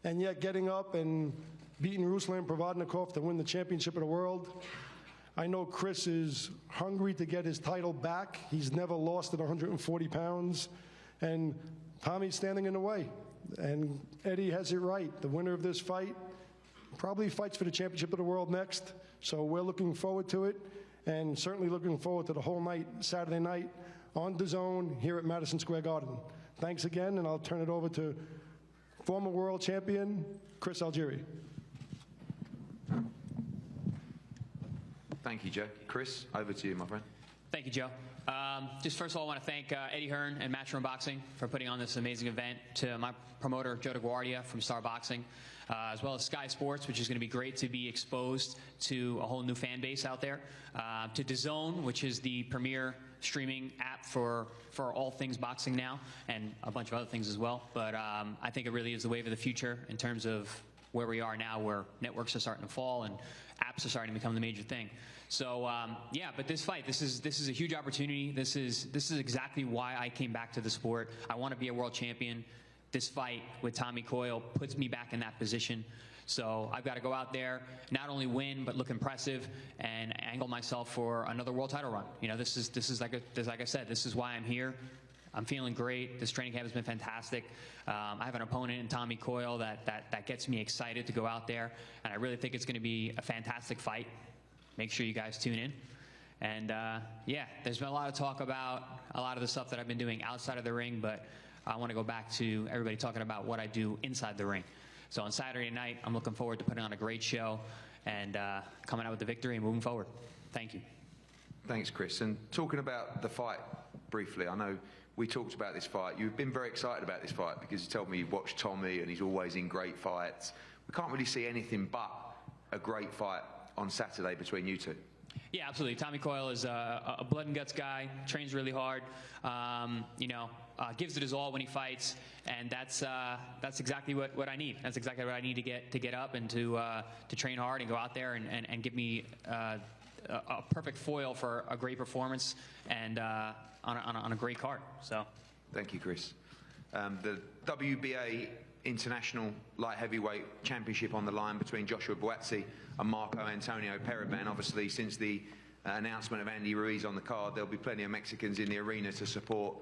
Speaker 10: And yet getting up and beating Ruslan Provodnikov to win the championship of the world. I know Chris is hungry to get his title back. He's never lost at 140 pounds. And Tommy's standing in the way. And Eddie has it right. The winner of this fight probably fights for the championship of the world next. So we're looking forward to it, and certainly looking forward to the whole night, Saturday night, on DAZN here at Madison Square Garden. Thanks again, and I'll turn it over to former world champion, Chris Algieri.
Speaker 6: Thank you, Joe. Chris, over to you, my friend.
Speaker 11: Thank you, Joe. Just first of all, I want to thank Eddie Hearn and Matchroom Boxing for putting on this amazing event, to my promoter, Joe DeGuardia from Star Boxing, as well as Sky Sports, which is going to be great to be exposed to a whole new fan base out there, to DAZN, which is the premier streaming app for all things boxing now, and a bunch of other things as well. But I think it really is the wave of the future in terms of where we are now, where networks are starting to fall and apps are starting to become the major thing. So yeah, but this fight, this is a huge opportunity. This is exactly why I came back to the sport. I want to be a world champion. This fight with Tommy Coyle puts me back in that position. So I've got to go out there, not only win, but look impressive and angle myself for another world title run. You know, this is like I said, this is why I'm here. I'm feeling great. This training camp has been fantastic. I have an opponent in Tommy Coyle that gets me excited to go out there, and I really think it's going to be a fantastic fight. Make sure you guys tune in. And yeah, there's been a lot of talk about a lot of the stuff that I've been doing outside of the ring, but I want to go back to everybody talking about what I do inside the ring. So on Saturday night, I'm looking forward to putting on a great show and coming out with the victory and moving forward. Thank you.
Speaker 6: Thanks, Chris. And talking about the fight briefly, I know we talked about this fight. You've been very excited about this fight because you told me you've watched Tommy and he's always in great fights. We can't really see anything but a great fight on Saturday between you two.
Speaker 11: Yeah, absolutely. Tommy Coyle is a blood and guts guy, trains really hard, gives it his all when he fights, and that's exactly what I need. That's exactly what I need to get up and to train hard and go out there and give me a perfect foil for a great performance and on a great card. So,
Speaker 6: thank you, Chris. The WBA International Light Heavyweight Championship on the line between Joshua Buatsi and Marco Antonio Periban. Obviously, since the announcement of Andy Ruiz on the card, there'll be plenty of Mexicans in the arena to support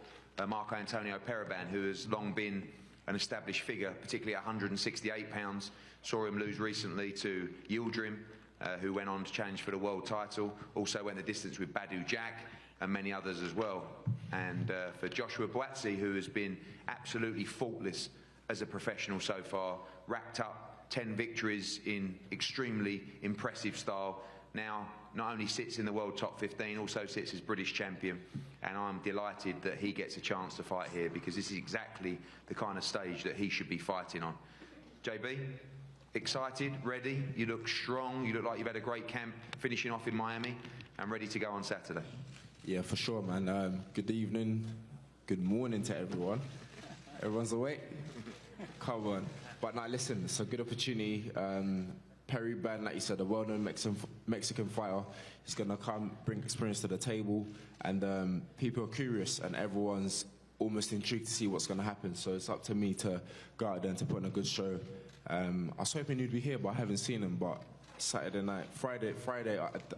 Speaker 6: Marco Antonio Periban, who has long been an established figure, particularly at 168 pounds. Saw him lose recently to Yildirim, who went on to challenge for the world title. Also went the distance with Badu Jack and many others as well. And for Joshua Buatsi, who has been absolutely faultless as a professional so far, racked up 10 victories in extremely impressive style. Now, not only sits in the world top 15, also sits as British champion. And I'm delighted that he gets a chance to fight here because this is exactly the kind of stage that he should be fighting on. JB, excited, ready? You look strong. You look like you've had a great camp, finishing off in Miami and ready to go on Saturday.
Speaker 12: Yeah, for sure, man. Good evening, good morning to everyone. Everyone's awake? Come on. But now, listen, it's a good opportunity. Periban, like you said, a well-known Mexican fighter, is going to come bring experience to the table, and people are curious, and everyone's almost intrigued to see what's going to happen. So it's up to me to go out there and to put on a good show. I was hoping you'd be here, but I haven't seen him. But Saturday night, Friday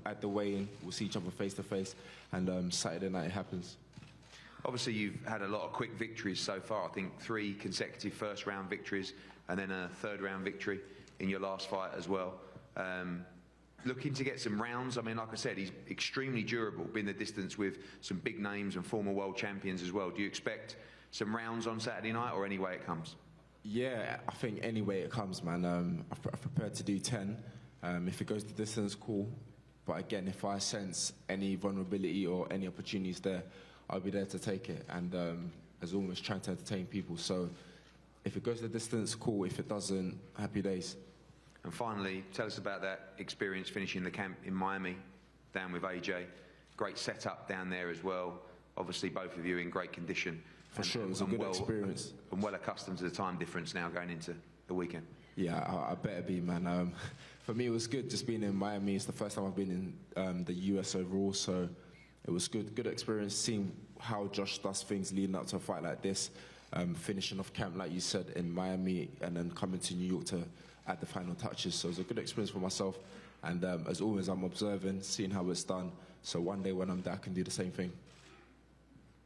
Speaker 12: at the weigh-in, we'll see each other face to face, and Saturday night it happens.
Speaker 6: Obviously, you've had a lot of quick victories so far. I think 3 consecutive first-round victories and then a third-round victory in your last fight as well. Looking to get some rounds. I mean, like I said, he's extremely durable, been the distance with some big names and former world champions as well. Do you expect some rounds on Saturday night or any way it comes?
Speaker 12: Yeah, I think any way it comes, man. I've prepared to do 10. If it goes the distance, cool. But again, if I sense any vulnerability or any opportunities there, I'll be there to take it, and as always trying to entertain people. So if it goes the distance, cool. If it doesn't, happy days.
Speaker 6: And finally, tell us about that experience finishing the camp in Miami, down with AJ. Great setup down there as well. Obviously, both of you in great condition.
Speaker 12: For sure, it was a good experience.
Speaker 6: And well accustomed to the time difference now going into the weekend.
Speaker 12: Yeah, I better be, man. For me, it was good just being in Miami. It's the first time I've been in the US overall, so it was good experience seeing how Josh does things leading up to a fight like this, finishing off camp, like you said, in Miami, and then coming to New York to add the final touches. So it was a good experience for myself, and as always, I'm observing, seeing how it's done, so one day when I'm there, I can do the same thing.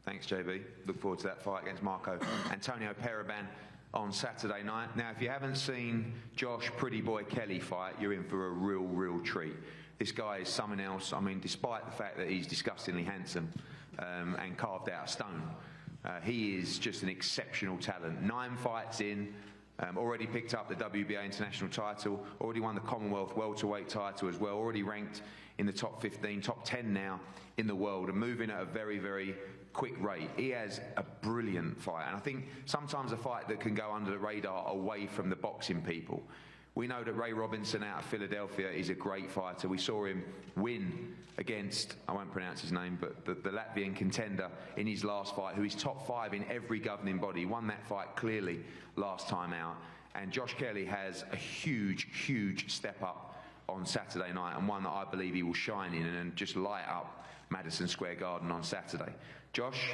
Speaker 6: Thanks, JB. Look forward to that fight against Marco Antonio Periban on Saturday night. Now, if you haven't seen Josh Pretty Boy Kelly fight, you're in for a real treat. This guy is something else. I mean, despite the fact that he's disgustingly handsome and carved out of stone, he is just an exceptional talent. 9 fights in, already picked up the WBA international title, already won the Commonwealth welterweight title as well, already ranked in the top 15, top 10 now in the world, and moving at a very quick rate. He has a brilliant fight, and I think sometimes a fight that can go under the radar away from the boxing people. We know that Ray Robinson out of Philadelphia is a great fighter. We saw him win against, I won't pronounce his name, but the Latvian contender in his last fight, who is top 5 in every governing body. He won that fight clearly last time out. And Josh Kelly has a huge step up on Saturday night, and one that I believe he will shine in and just light up Madison Square Garden on Saturday. Josh,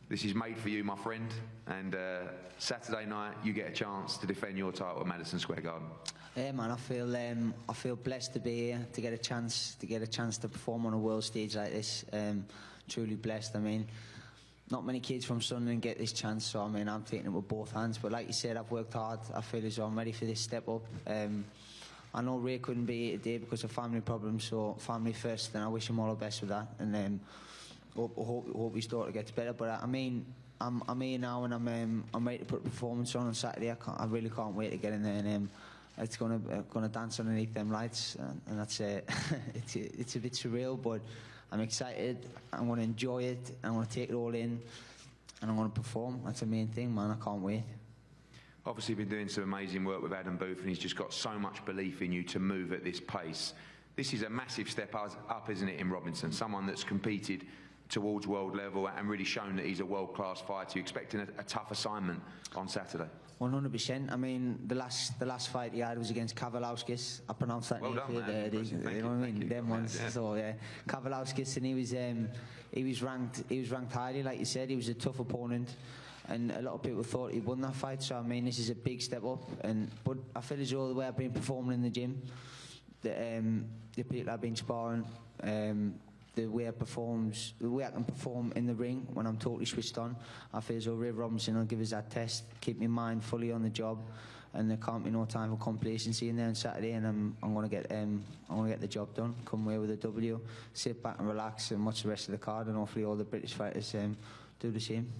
Speaker 6: this is made for you, my friend, and Saturday night you get a chance to defend your title at Madison Square Garden.
Speaker 13: Yeah, man, I feel blessed to be here, to get a chance to perform on a world stage like this. Truly blessed. I mean, not many kids from Sunderland get this chance, so I mean, I'm taking it with both hands. But like you said, I've worked hard. I feel as though I'm ready for this step up. I know Ray couldn't be here today because of family problems, so family first, and I wish him all the best with that. And hope his daughter gets better. But I mean, I'm here now, and I'm ready to put a performance on Saturday. I really can't wait to get in there, and it's gonna dance underneath them lights, and that's it. It's a bit surreal, but I'm excited. I'm gonna enjoy it. I'm gonna take it all in, I'm going to perform. That's the main thing, man. I can't wait.
Speaker 6: Obviously been doing some amazing work with Adam Booth, and he's just got so much belief in you to move at this pace. This is a massive step up, isn't it, in Robinson? Someone that's competed towards world level and really shown that he's a world-class fighter. You're expecting a tough assignment on Saturday?
Speaker 13: 100%. I mean, the last fight he had was against Kavalauskas. I pronounced that
Speaker 6: well
Speaker 13: name
Speaker 6: done, man.
Speaker 13: you know what I mean? Them ones.
Speaker 6: Yeah.
Speaker 13: So yeah, Kavalauskas, and he was ranked highly, like you said. He was a tough opponent, and a lot of people thought he won that fight. So I mean, this is a big step up. But I feel as though the way I've been performing in the gym, the people I've been sparring, the way I can perform in the ring when I'm totally switched on. I feel as though Ray Robinson will give us that test, keep my mind fully on the job, and there can't be no time for complacency in there on Saturday. And I'm going to get the job done, come away with a W, sit back and relax and watch the rest of the card, and hopefully all the British fighters do the same.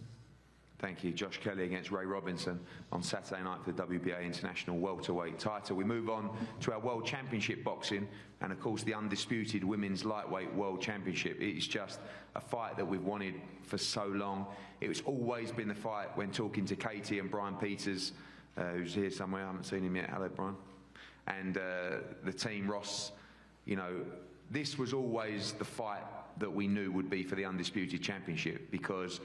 Speaker 6: Thank you. Josh Kelly against Ray Robinson on Saturday night for the WBA International Welterweight title. We move on to our World Championship boxing and, of course, the undisputed Women's Lightweight World Championship. It's just a fight that we've wanted for so long. It's always been the fight when talking to Katie and Brian Peters, who's here somewhere. I haven't seen him yet. Hello, Brian. And the team, Ross. You know, this was always the fight that we knew would be for the undisputed championship, because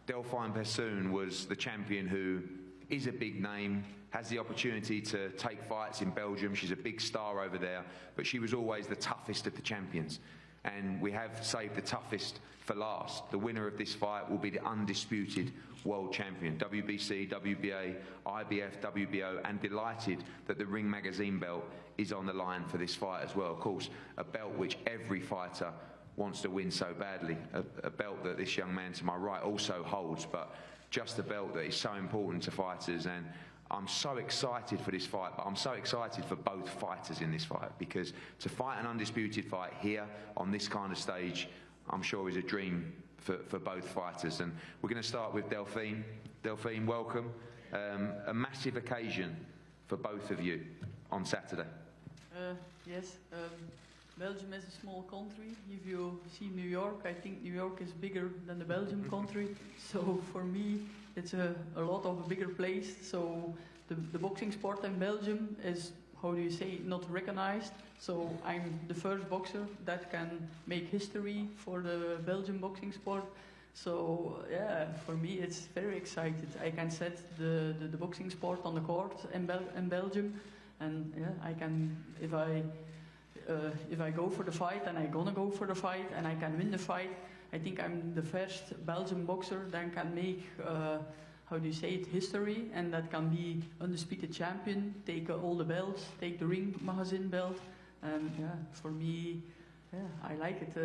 Speaker 6: Delphine Persoon was the champion who is a big name, has the opportunity to take fights in Belgium. She's a big star over there, but she was always the toughest of the champions. And we have saved the toughest for last. The winner of this fight will be the undisputed world champion, WBC, WBA, IBF, WBO, and delighted that the Ring Magazine belt is on the line for this fight as well. Of course, a belt which every fighter wants to win so badly, a belt that this young man to my right also holds, but just a belt that is so important to fighters. And I'm so excited for this fight, but I'm so excited for both fighters in this fight, because to fight an undisputed fight here on this kind of stage, I'm sure is a dream for both fighters. And we're going to start with Delphine. Delphine, welcome. A massive occasion for both of you on Saturday.
Speaker 14: Yes. Belgium is a small country. If you see New York, I think New York is bigger than the Belgium country. So for me, it's a lot of a bigger place. So the boxing sport in Belgium is, how do you say, not recognized. So I'm the first boxer that can make history for the Belgian boxing sport. So yeah, for me it's very excited. I can set the boxing sport on the court in Belgium, and yeah, I can, if I go for the fight, and I'm gonna go for the fight, and I can win the fight, I think I'm the first Belgian boxer that can make, how do you say it, history, and that can be undisputed champion, take all the belts, take the Ring Magazine belt, and yeah, for me, yeah, I like it.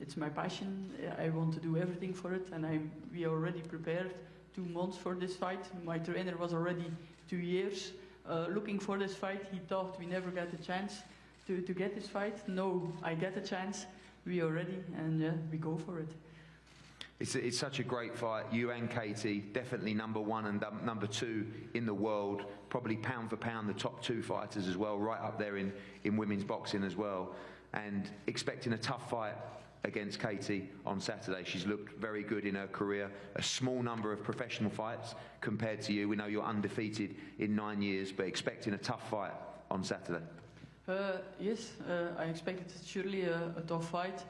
Speaker 14: It's my passion. I want to do everything for it, and we already prepared 2 months for this fight. My trainer was already 2 years looking for this fight. He thought we never get a chance to get this fight. No, I get a chance. We are ready, and we go for it.
Speaker 6: It's such a great fight. You and Katie, definitely number 1 and number 2 in the world. Probably pound for pound the top 2 fighters as well, right up there in women's boxing as well. And expecting a tough fight against Katie on Saturday. She's looked very good in her career. A small number of professional fights compared to you. We know you're undefeated in 9 years, but expecting a tough fight on Saturday.
Speaker 14: Yes, I expect it surely a tough fight.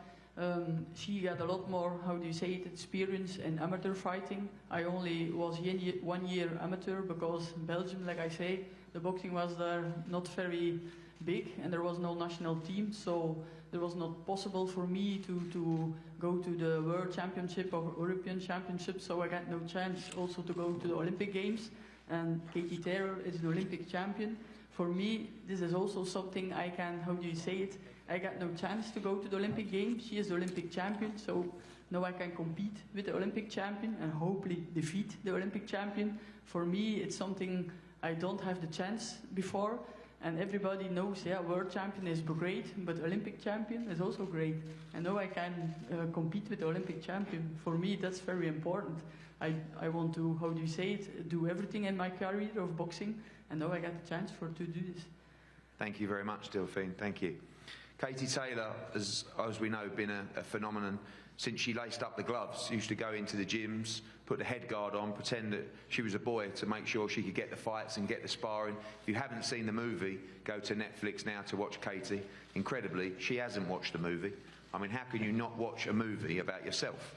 Speaker 14: She got a lot more, how do you say it, experience in amateur fighting. I only was 1 year amateur, because in Belgium, like I say, the boxing was there not very big, and there was no national team, so it was not possible for me to go to the World Championship or European Championship, so I got no chance also to go to the Olympic Games. And Katie Taylor is the Olympic champion. For me, this is also something I can, how do you say it, I got no chance to go to the Olympic Games. She is the Olympic champion, so now I can compete with the Olympic champion and hopefully defeat the Olympic champion. For me, it's something I don't have the chance before, and everybody knows, yeah, world champion is great, but Olympic champion is also great. And now I can compete with the Olympic champion. For me, that's very important. I want to, how do you say it, do everything in my career of boxing, and now I got the chance to do this.
Speaker 6: Thank you very much, Delphine. Thank you. Katie Taylor, as we know, been a phenomenon since she laced up the gloves. She used to go into the gyms, put the head guard on, pretend that she was a boy to make sure she could get the fights and get the sparring. If you haven't seen the movie, go to Netflix now to watch Katie. Incredibly, she hasn't watched the movie. I mean, how can you not watch a movie about yourself?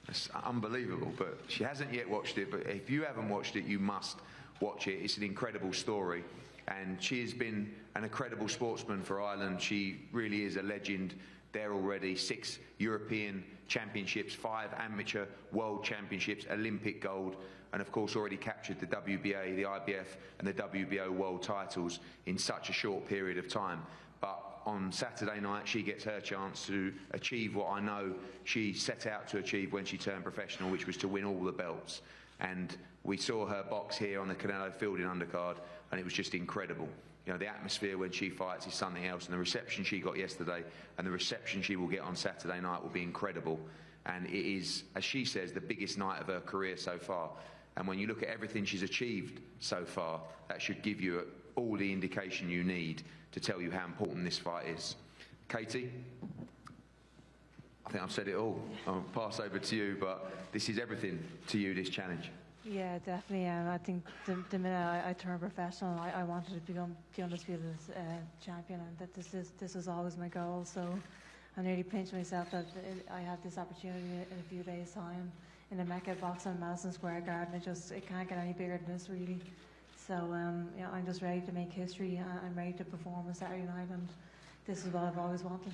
Speaker 6: It's unbelievable, but she hasn't yet watched it. But if you haven't watched it, you must watch it. It's an incredible story, and she has been an incredible sportsman for Ireland. She really is a legend there already. 6 European championships, 5 amateur world championships, Olympic gold, and of course already captured the WBA, the IBF and the WBO world titles in such a short period of time. But on Saturday night, she gets her chance to achieve what I know she set out to achieve when she turned professional, which was to win all the belts. And we saw her box here on the Canelo Field in Undercard, and it was just incredible. You know, the atmosphere when she fights is something else, and the reception she got yesterday and the reception she will get on Saturday night will be incredible. And it is, as she says, the biggest night of her career so far. And when you look at everything she's achieved so far, that should give you all the indication you need to tell you how important this fight is. Katie, I think I've said it all. I'll pass over to you, but this is everything to you, this challenge.
Speaker 15: Yeah, definitely. I think the minute I turned professional, I wanted to become the undisputed champion, and that this was always my goal. So I nearly pinched myself that I have this opportunity in a few days' time in the Mecca boxing in Madison Square Garden. It can't get any bigger than this, really. So yeah, I'm just ready to make history. I'm ready to perform on Saturday night, and this is what I've always wanted.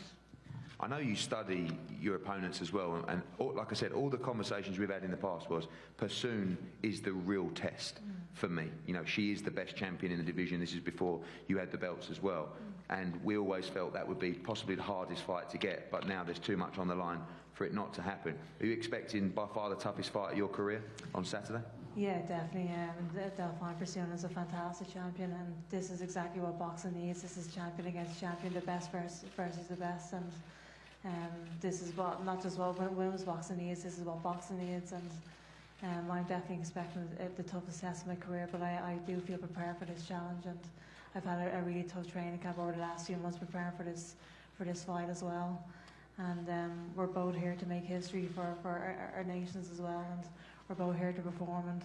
Speaker 6: I know you study your opponents as well, and like I said, all the conversations we've had in the past was Persoon is the real test for me. You know, she is the best champion in the division. This is before you had the belts as well. And we always felt that would be possibly the hardest fight to get, but now there's too much on the line for it not to happen. Are you expecting by far the toughest fight of your career on Saturday?
Speaker 15: Yeah, definitely. Delphine Persoon is a fantastic champion, and this is exactly what boxing needs. This is champion against champion, the best versus the best, and this is what, not just what women's boxing needs, this is what boxing needs. And I'm definitely expecting the toughest test of my career, but I do feel prepared for this challenge, and I've had a really tough training camp over the last few months preparing for this fight as well. And we're both here to make history for our nations as well, and we're both here to perform,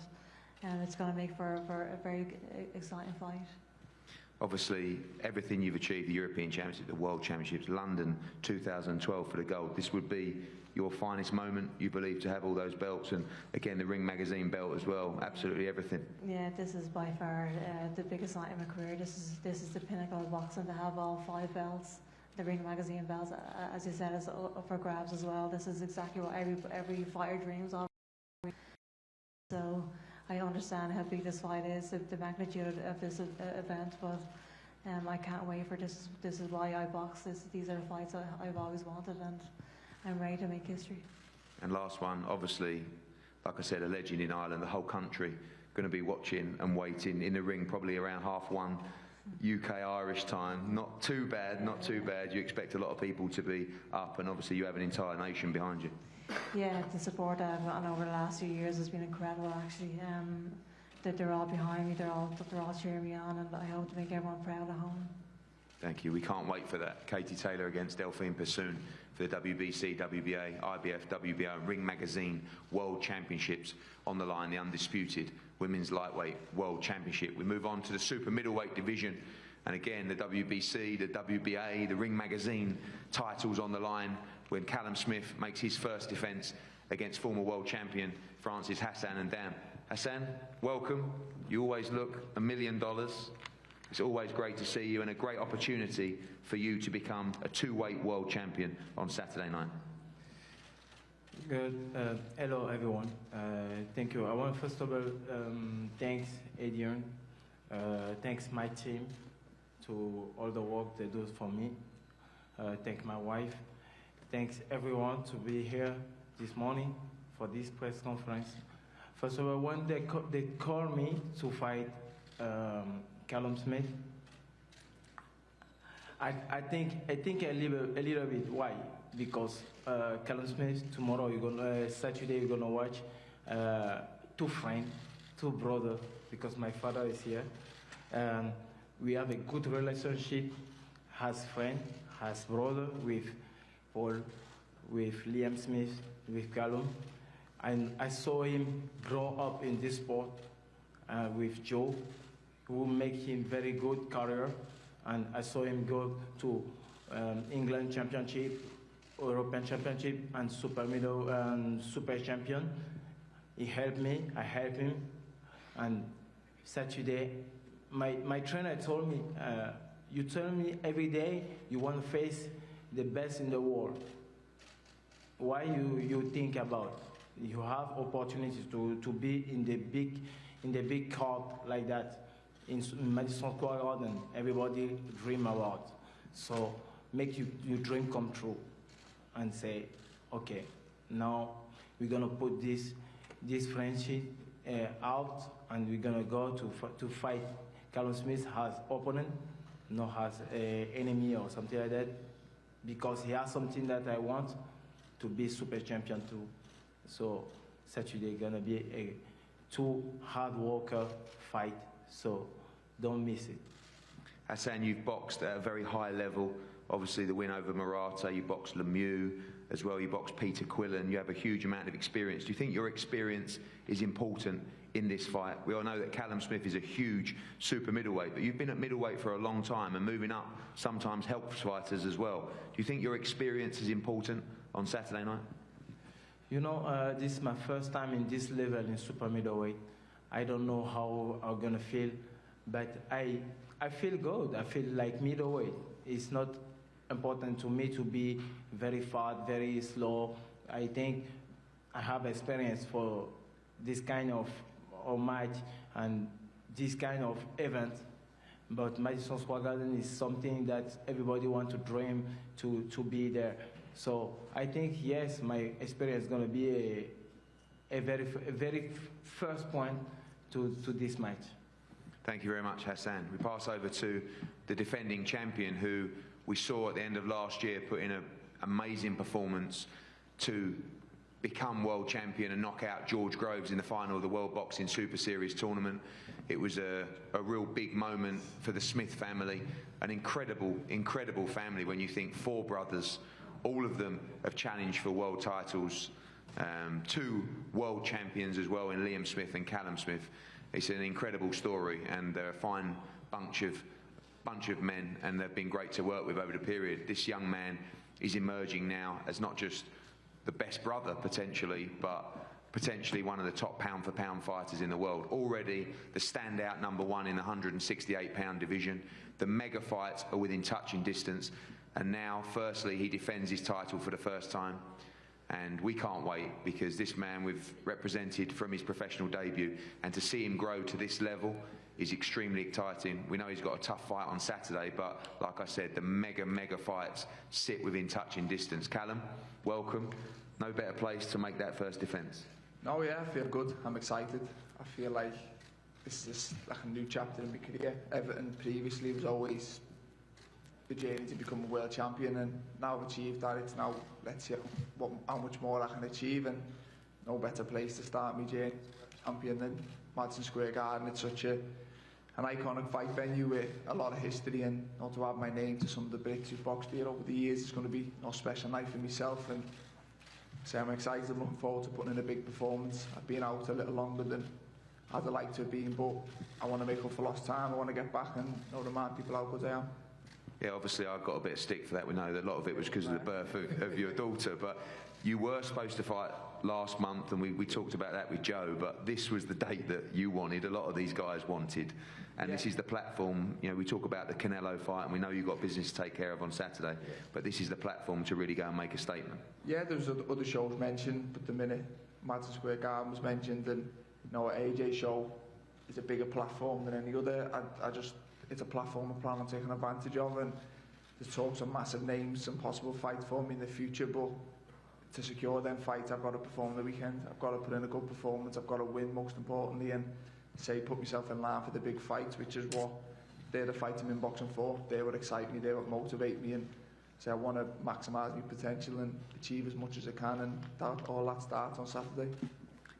Speaker 15: and it's going to make for a very exciting fight.
Speaker 6: Obviously, everything you've achieved, the European Championship, the World Championships, London 2012 for the gold, this would be your finest moment, you believe, to have all those belts, and again, the Ring Magazine belt as well, absolutely everything.
Speaker 15: Yeah, this is by far the biggest night in my career. This is the pinnacle of boxing, to have all 5 belts. The Ring Magazine belts, as you said, is up for grabs as well. This is exactly what every fighter dreams of. So I understand how big this fight is, the magnitude of this event, but I can't wait for this. This is why I box. These are the fights I've always wanted, and I'm ready to make history.
Speaker 6: And last one, obviously, like I said, a legend in Ireland, the whole country going to be watching and waiting in the ring, probably around 1:30 UK-Irish time. Not too bad, not too bad. You expect a lot of people to be up, and obviously you have an entire nation behind you.
Speaker 15: Yeah, the support I've gotten over the last few years has been incredible, actually. That they're all behind me, they're all cheering me on, and I hope to make everyone proud at home.
Speaker 6: Thank you. We can't wait for that. Katie Taylor against Delphine Persoon for the WBC, WBA, IBF, WBO, Ring Magazine World Championships on the line, the undisputed Women's Lightweight World Championship. We move on to the super middleweight division, and again, the WBC, the WBA, the Ring Magazine titles on the line when Callum Smith makes his first defence against former world champion France's Hassan N'Dam. Hassan, welcome. You always look $1 million. It's always great to see you, and a great opportunity for you to become a 2-weight world champion on Saturday night.
Speaker 16: Good. Hello, everyone. Thank you. I want, first of all, thanks Adrian. Thanks my team to all the work they do for me. Thank my wife. Thanks everyone to be here this morning for this press conference. First of all, when they called me to fight Callum Smith, I think a little bit. Why? Because Callum Smith tomorrow Saturday you're gonna watch 2 friends, 2 brothers, because my father is here. We have a good relationship as friend, as brother with Paul, with Liam Smith, with Callum. And I saw him grow up in this sport with Joe, who make him very good career. And I saw him go to England Championship, European Championship, and Super Middle and Super Champion. He helped me, I helped him. And Saturday, my trainer told me, you tell me every day you want to face the best in the world. Why you think about? You have opportunities to be in the big card like that in Madison Square Garden. Everybody dream about. So make your dream come true, and say, okay, now we're gonna put this friendship out, and we're gonna go to fight Callum Smith as opponent, not as enemy or something like that, because he has something that I want to be super champion too. So Saturday gonna be a two hard worker fight. So don't miss it.
Speaker 6: Hassan, you've boxed at a very high level. Obviously, the win over Murata, you boxed Lemieux as well. You boxed Peter Quillen. You have a huge amount of experience. Do you think your experience is important in this fight? We all know that Callum Smith is a huge super middleweight, but you've been at middleweight for a long time, and moving up sometimes helps fighters as well. Do you think your experience is important on Saturday night?
Speaker 16: You know, this is my first time in this level in super middleweight. I don't know how I'm gonna feel, but I feel good. I feel like middleweight. It's not important to me to be very fast, very slow. I think I have experience for this kind of match and this kind of event. But Madison Square Garden is something that everybody wants to dream to be there. So I think, yes, my experience is going to be a very first point to this match.
Speaker 6: Thank you very much, Hassan. We pass over to the defending champion, who we saw at the end of last year put in an amazing performance to become world champion and knock out George Groves in the final of the World Boxing Super Series tournament. It was a real big moment for the Smith family, an incredible family when you think 4 brothers, all of them have challenged for world titles, 2 world champions as well in Liam Smith and Callum Smith. It's an incredible story, and they're a fine bunch of men, and they've been great to work with over the period. This young man is emerging now as not just the best brother potentially, but potentially one of the top pound-for-pound fighters in the world. Already the standout #1 in the 168-pound division. The mega fights are within touching distance, and now, firstly, he defends his title for the first time. And we can't wait, because this man we've represented from his professional debut, and to see him grow to this level is extremely exciting. We know he's got a tough fight on Saturday, but like I said, the mega fights sit within touching distance. Callum, welcome. No better place to make that first defence.
Speaker 17: No, yeah, I feel good. I'm excited. I feel like this is like a new chapter in my career. Everton previously was always the journey to become a world champion, and now I've achieved that. It's now, let's see how much more I can achieve, and no better place to start my journey champion than Madison Square Garden. It's such an iconic fight venue with a lot of history, and not to add my name to some of the Brits who've boxed here over the years, it's going to be a special night for myself. And so I'm excited, looking forward to putting in a big performance. I've been out a little longer than I'd like to have been, but I want to make up for lost time. I want to get back and remind people how good I am.
Speaker 6: Yeah, obviously I got a bit of stick for that. We know that a lot of it was because of the birth of your daughter, but you were supposed to fight last month, and we talked about that with Joe, but this was the date that you wanted, a lot of these guys wanted, and this is the platform. You know, we talk about the Canelo fight, and we know you've got business to take care of on Saturday, but this is the platform to really go and make a statement.
Speaker 17: Yeah, there was other shows mentioned, but the minute Madison Square Garden was mentioned, and AJ show is a bigger platform than any other, it's a platform I plan on taking advantage of, and there's talks of massive names, some possible fights for me in the future, but to secure them fights, I've got to perform the weekend. I've got to put in a good performance. I've got to win, most importantly, and put myself in line for the big fights, which is what they're the fights I'm in boxing for. They would excite me, they would motivate me, and I want to maximise my potential and achieve as much as I can, and all that starts on Saturday.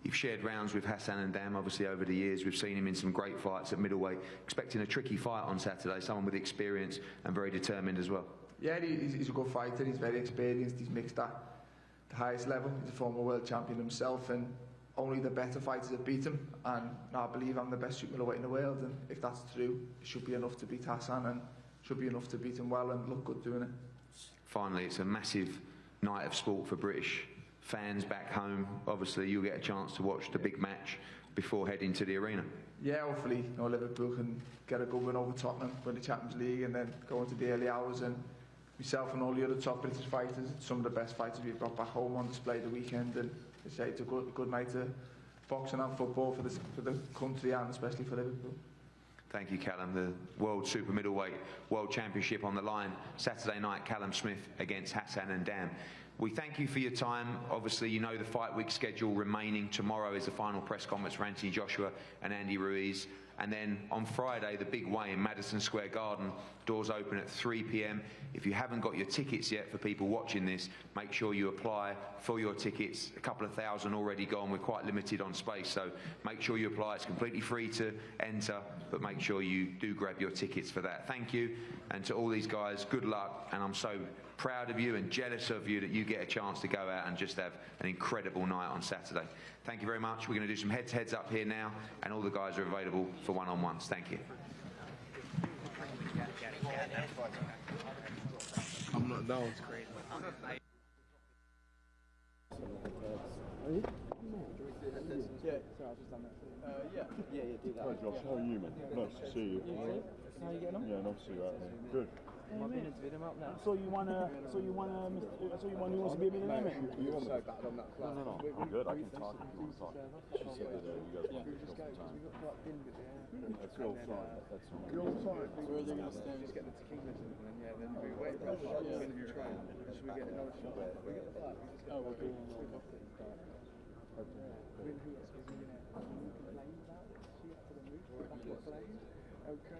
Speaker 6: You've shared rounds with Hassan N'Dam, obviously, over the years. We've seen him in some great fights at middleweight. Expecting a tricky fight on Saturday, someone with experience and very determined as well.
Speaker 17: Yeah, he's a good fighter. He's very experienced. He's mixed that the highest level. He's a former world champion himself, and only the better fighters have beat him. And I believe I'm the best super middleweight in the world, and if that's true, it should be enough to beat Hassan, and should be enough to beat him well and look good doing it.
Speaker 6: Finally, it's a massive night of sport for British fans back home. Obviously, you'll get a chance to watch the big match before heading to the arena.
Speaker 17: Yeah, hopefully, Liverpool can get a good win over Tottenham, win the Champions League, and then go into the early hours. And myself and all the other top British fighters, some of the best fighters we've got back home on display the weekend. And I say it's a good night of boxing and football for the country and especially for Liverpool.
Speaker 6: Thank you, Callum. The World Super Middleweight World Championship on the line Saturday night. Callum Smith against Hassan N'Dam. We thank you for your time. Obviously, you know the fight week schedule remaining. Tomorrow is the final press conference for Anthony Joshua and Andy Ruiz. And then on Friday, the big weigh in Madison Square Garden. Doors open at 3 p.m. If you haven't got your tickets yet, for people watching this, make sure you apply for your tickets. A couple of thousand already gone. We're quite limited on space, so make sure you apply. It's completely free to enter, but make sure you do grab your tickets for that. Thank you. And to all these guys, good luck. And I'm so proud of you and jealous of you that you get a chance to go out and just have an incredible night on Saturday. Thank you very much. We're going to do some head-to-heads up here now, and all the guys are available for one-on-ones. Thank you.
Speaker 18: I'm not down.
Speaker 19: Yeah, do that.
Speaker 18: Hi Josh, how are you, man? Nice to see you.
Speaker 19: How are you getting on?
Speaker 18: Yeah, nice to see you out there. Good.
Speaker 19: I've been into him up now.
Speaker 2: So you want who wants to be a millionaire, mate?
Speaker 19: You were so bad on that class.
Speaker 18: No. I'm good. I can talk if you want to talk. She said that you guys want to go some time. That's your time. That's your time.
Speaker 19: So are they going to stay and just get the tequilas in, and then we wait for us to finish the train. Should we get another shot? We get the flag. Oh, we'll do Okay,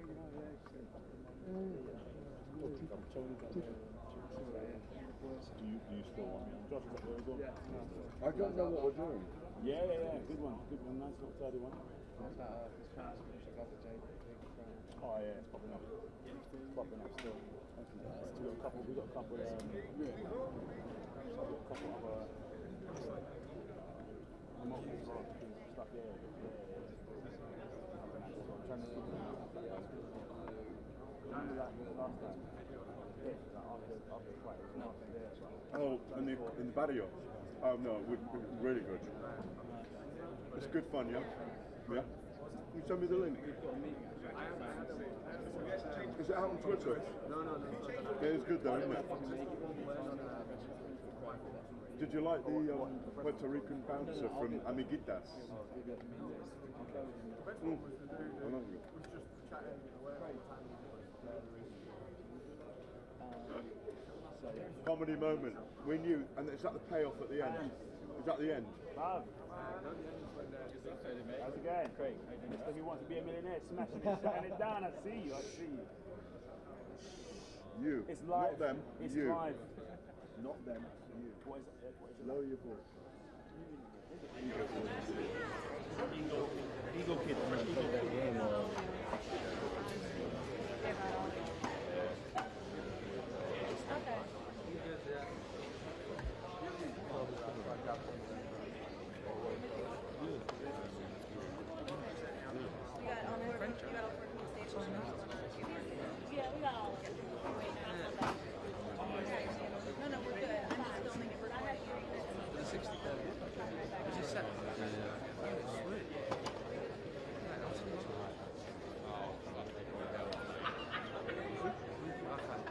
Speaker 18: Do you still want me? Josh,
Speaker 19: I don't know what we're doing.
Speaker 2: Yeah. Good one. Nice little tidy one. Oh yeah, it's popping up. Still. We've got a couple. We've got a couple of stuff. Yeah. Trying to
Speaker 18: Oh, in the barrio. Oh no, we're really good. It's good fun, yeah? Yeah? Can you send me the link? Is it out on Twitter? No. Yeah, it's good though, isn't it? Did you like the Puerto Rican bouncer from Amiguitas? I love it. Comedy moment. We knew, and is that the payoff at the end? Is that the end?
Speaker 2: Bob. How's it going? Craig. Mr. Who Wants to Be a Millionaire, smashing it, shutting it down. I see you.
Speaker 18: You.
Speaker 2: It's live.
Speaker 18: Not them.
Speaker 2: It's
Speaker 18: you.
Speaker 2: live.
Speaker 18: Not them. You.
Speaker 2: What is it?
Speaker 18: Lower your voice.
Speaker 2: Ego kid.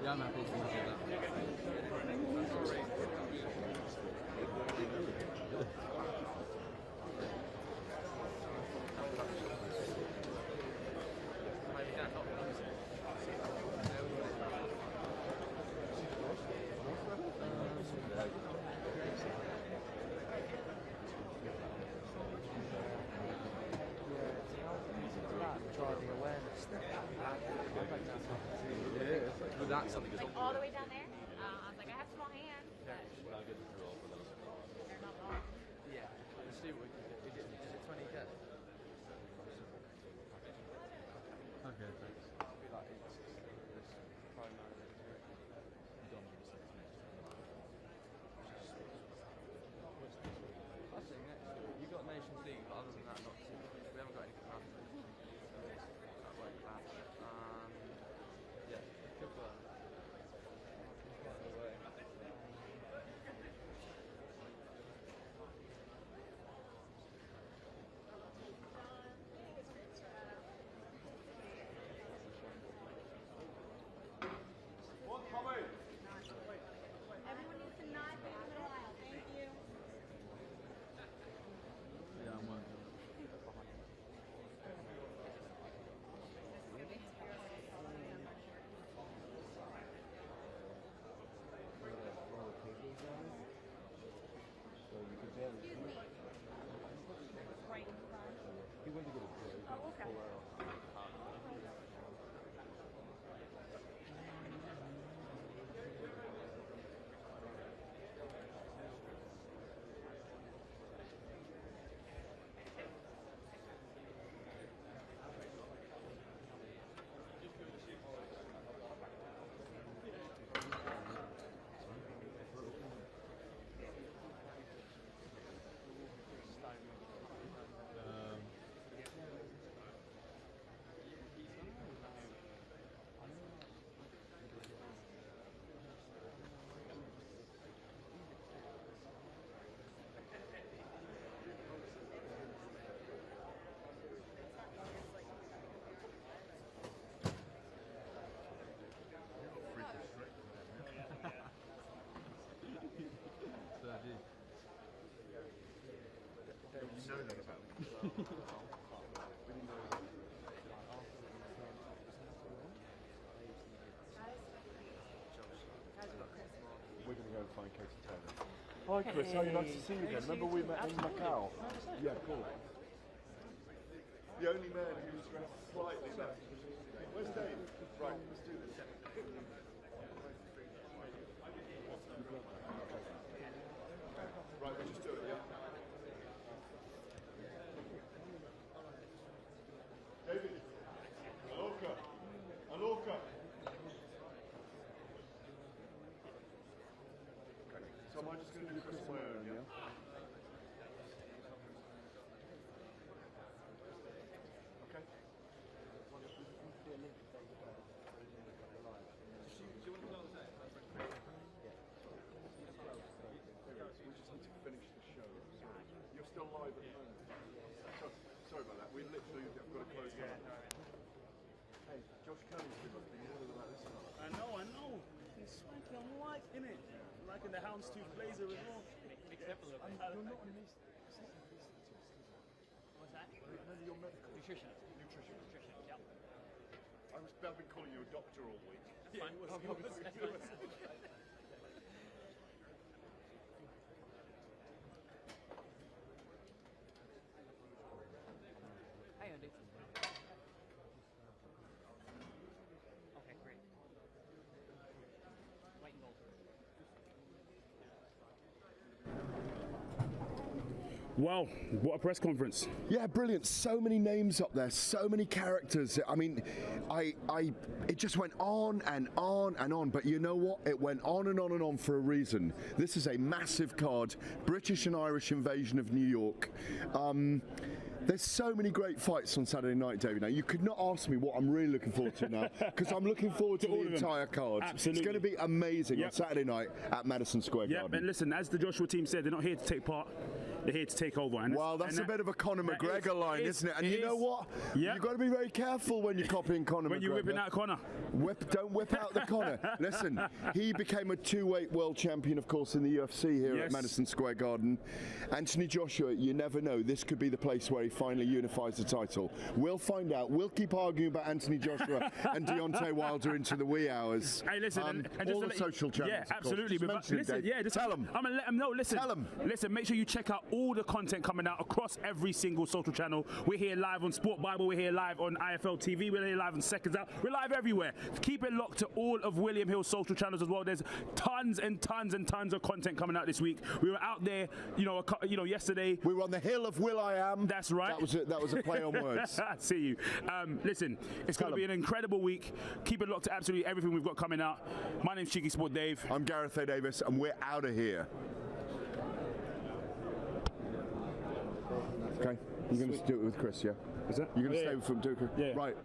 Speaker 19: Yeah, I'm happy to do that. But that's something
Speaker 20: like all the way down there. I was like, I have small hands. But they're not long.
Speaker 19: Yeah. Let's see what we can do. Is it 20k? Okay, thanks.
Speaker 18: We're going to go and find Katie Taylor. Hi Chris, how are you? Nice to see you again. Remember we met in Macau? Yeah, cool. The only man who's slightly left. Where's Dave? Right, let's do this. Right, we'll just do it, yeah? David, Alorca, Alorca. So am I just going to do Chris my own, yeah? Okay. We just need to finish the show. Sorry. You're still live at the moment. Sorry about that. We literally have got to close down. Hey, Josh Kelly's been more about this stuff.
Speaker 2: I know. He's swanky on white, innit? Like in the Houndstooth blazer as well.
Speaker 18: You're not an anaesthetist.
Speaker 20: What's that?
Speaker 18: Remember your medical?
Speaker 20: Nutrition, yep.
Speaker 18: I've been calling you a doctor all week.
Speaker 20: Yeah, it was. Hi, Andy. Okay, great. White and gold.
Speaker 2: Wow, what a press conference.
Speaker 1: Yeah, brilliant. So many names up there, so many characters. I mean, it just went on and on and on. But you know what? It went on and on and on for a reason. This is a massive card, British and Irish invasion of New York. There's so many great fights on Saturday night, David. Now, you could not ask me what I'm really looking forward to now, because I'm looking forward to the entire card.
Speaker 2: Absolutely.
Speaker 1: It's going to be amazing on Saturday night at Madison Square Garden.
Speaker 2: And listen, as the Joshua team said, they're not here to take part. They're here to take over. And
Speaker 1: well, that's a bit of a Conor McGregor line, isn't it? And you know what?
Speaker 2: Yep.
Speaker 1: You've got to be very careful when you're copying Conor McGregor.
Speaker 2: When you're whipping out Conor.
Speaker 1: Don't whip out the Conor. Listen, he became a two-weight world champion, of course, in the UFC here at Madison Square Garden. Anthony Joshua, you never know. This could be the place where he finally unifies the title. We'll find out. We'll keep arguing about Anthony Joshua and Deontay Wilder into the wee hours.
Speaker 2: Hey, listen, and
Speaker 1: all the social channels.
Speaker 2: Yeah, absolutely.
Speaker 1: Just listen,
Speaker 2: tell them. I'm gonna let them know. Listen,
Speaker 1: tell them.
Speaker 2: Listen, make sure you check out all the content coming out across every single social channel. We're here live on Sport Bible. We're here live on IFL TV. We're here live on Seconds Out. We're live everywhere. Keep it locked to all of William Hill's social channels as well. There's tons and tons and tons of content coming out this week. We were out there, yesterday.
Speaker 1: We were on the hill of Will I Am.
Speaker 2: That's right.
Speaker 1: That was a play on words.
Speaker 2: I see you. Listen, it's going to be an incredible week. Keep it locked to absolutely everything we've got coming out. My name's Cheeky Sport Dave.
Speaker 1: I'm Gareth A. Davis, and we're out of here. Okay, you're going to do it with Chris, yeah?
Speaker 2: Is that?
Speaker 1: You're going to stay with Duca?
Speaker 2: Yeah.
Speaker 1: Right.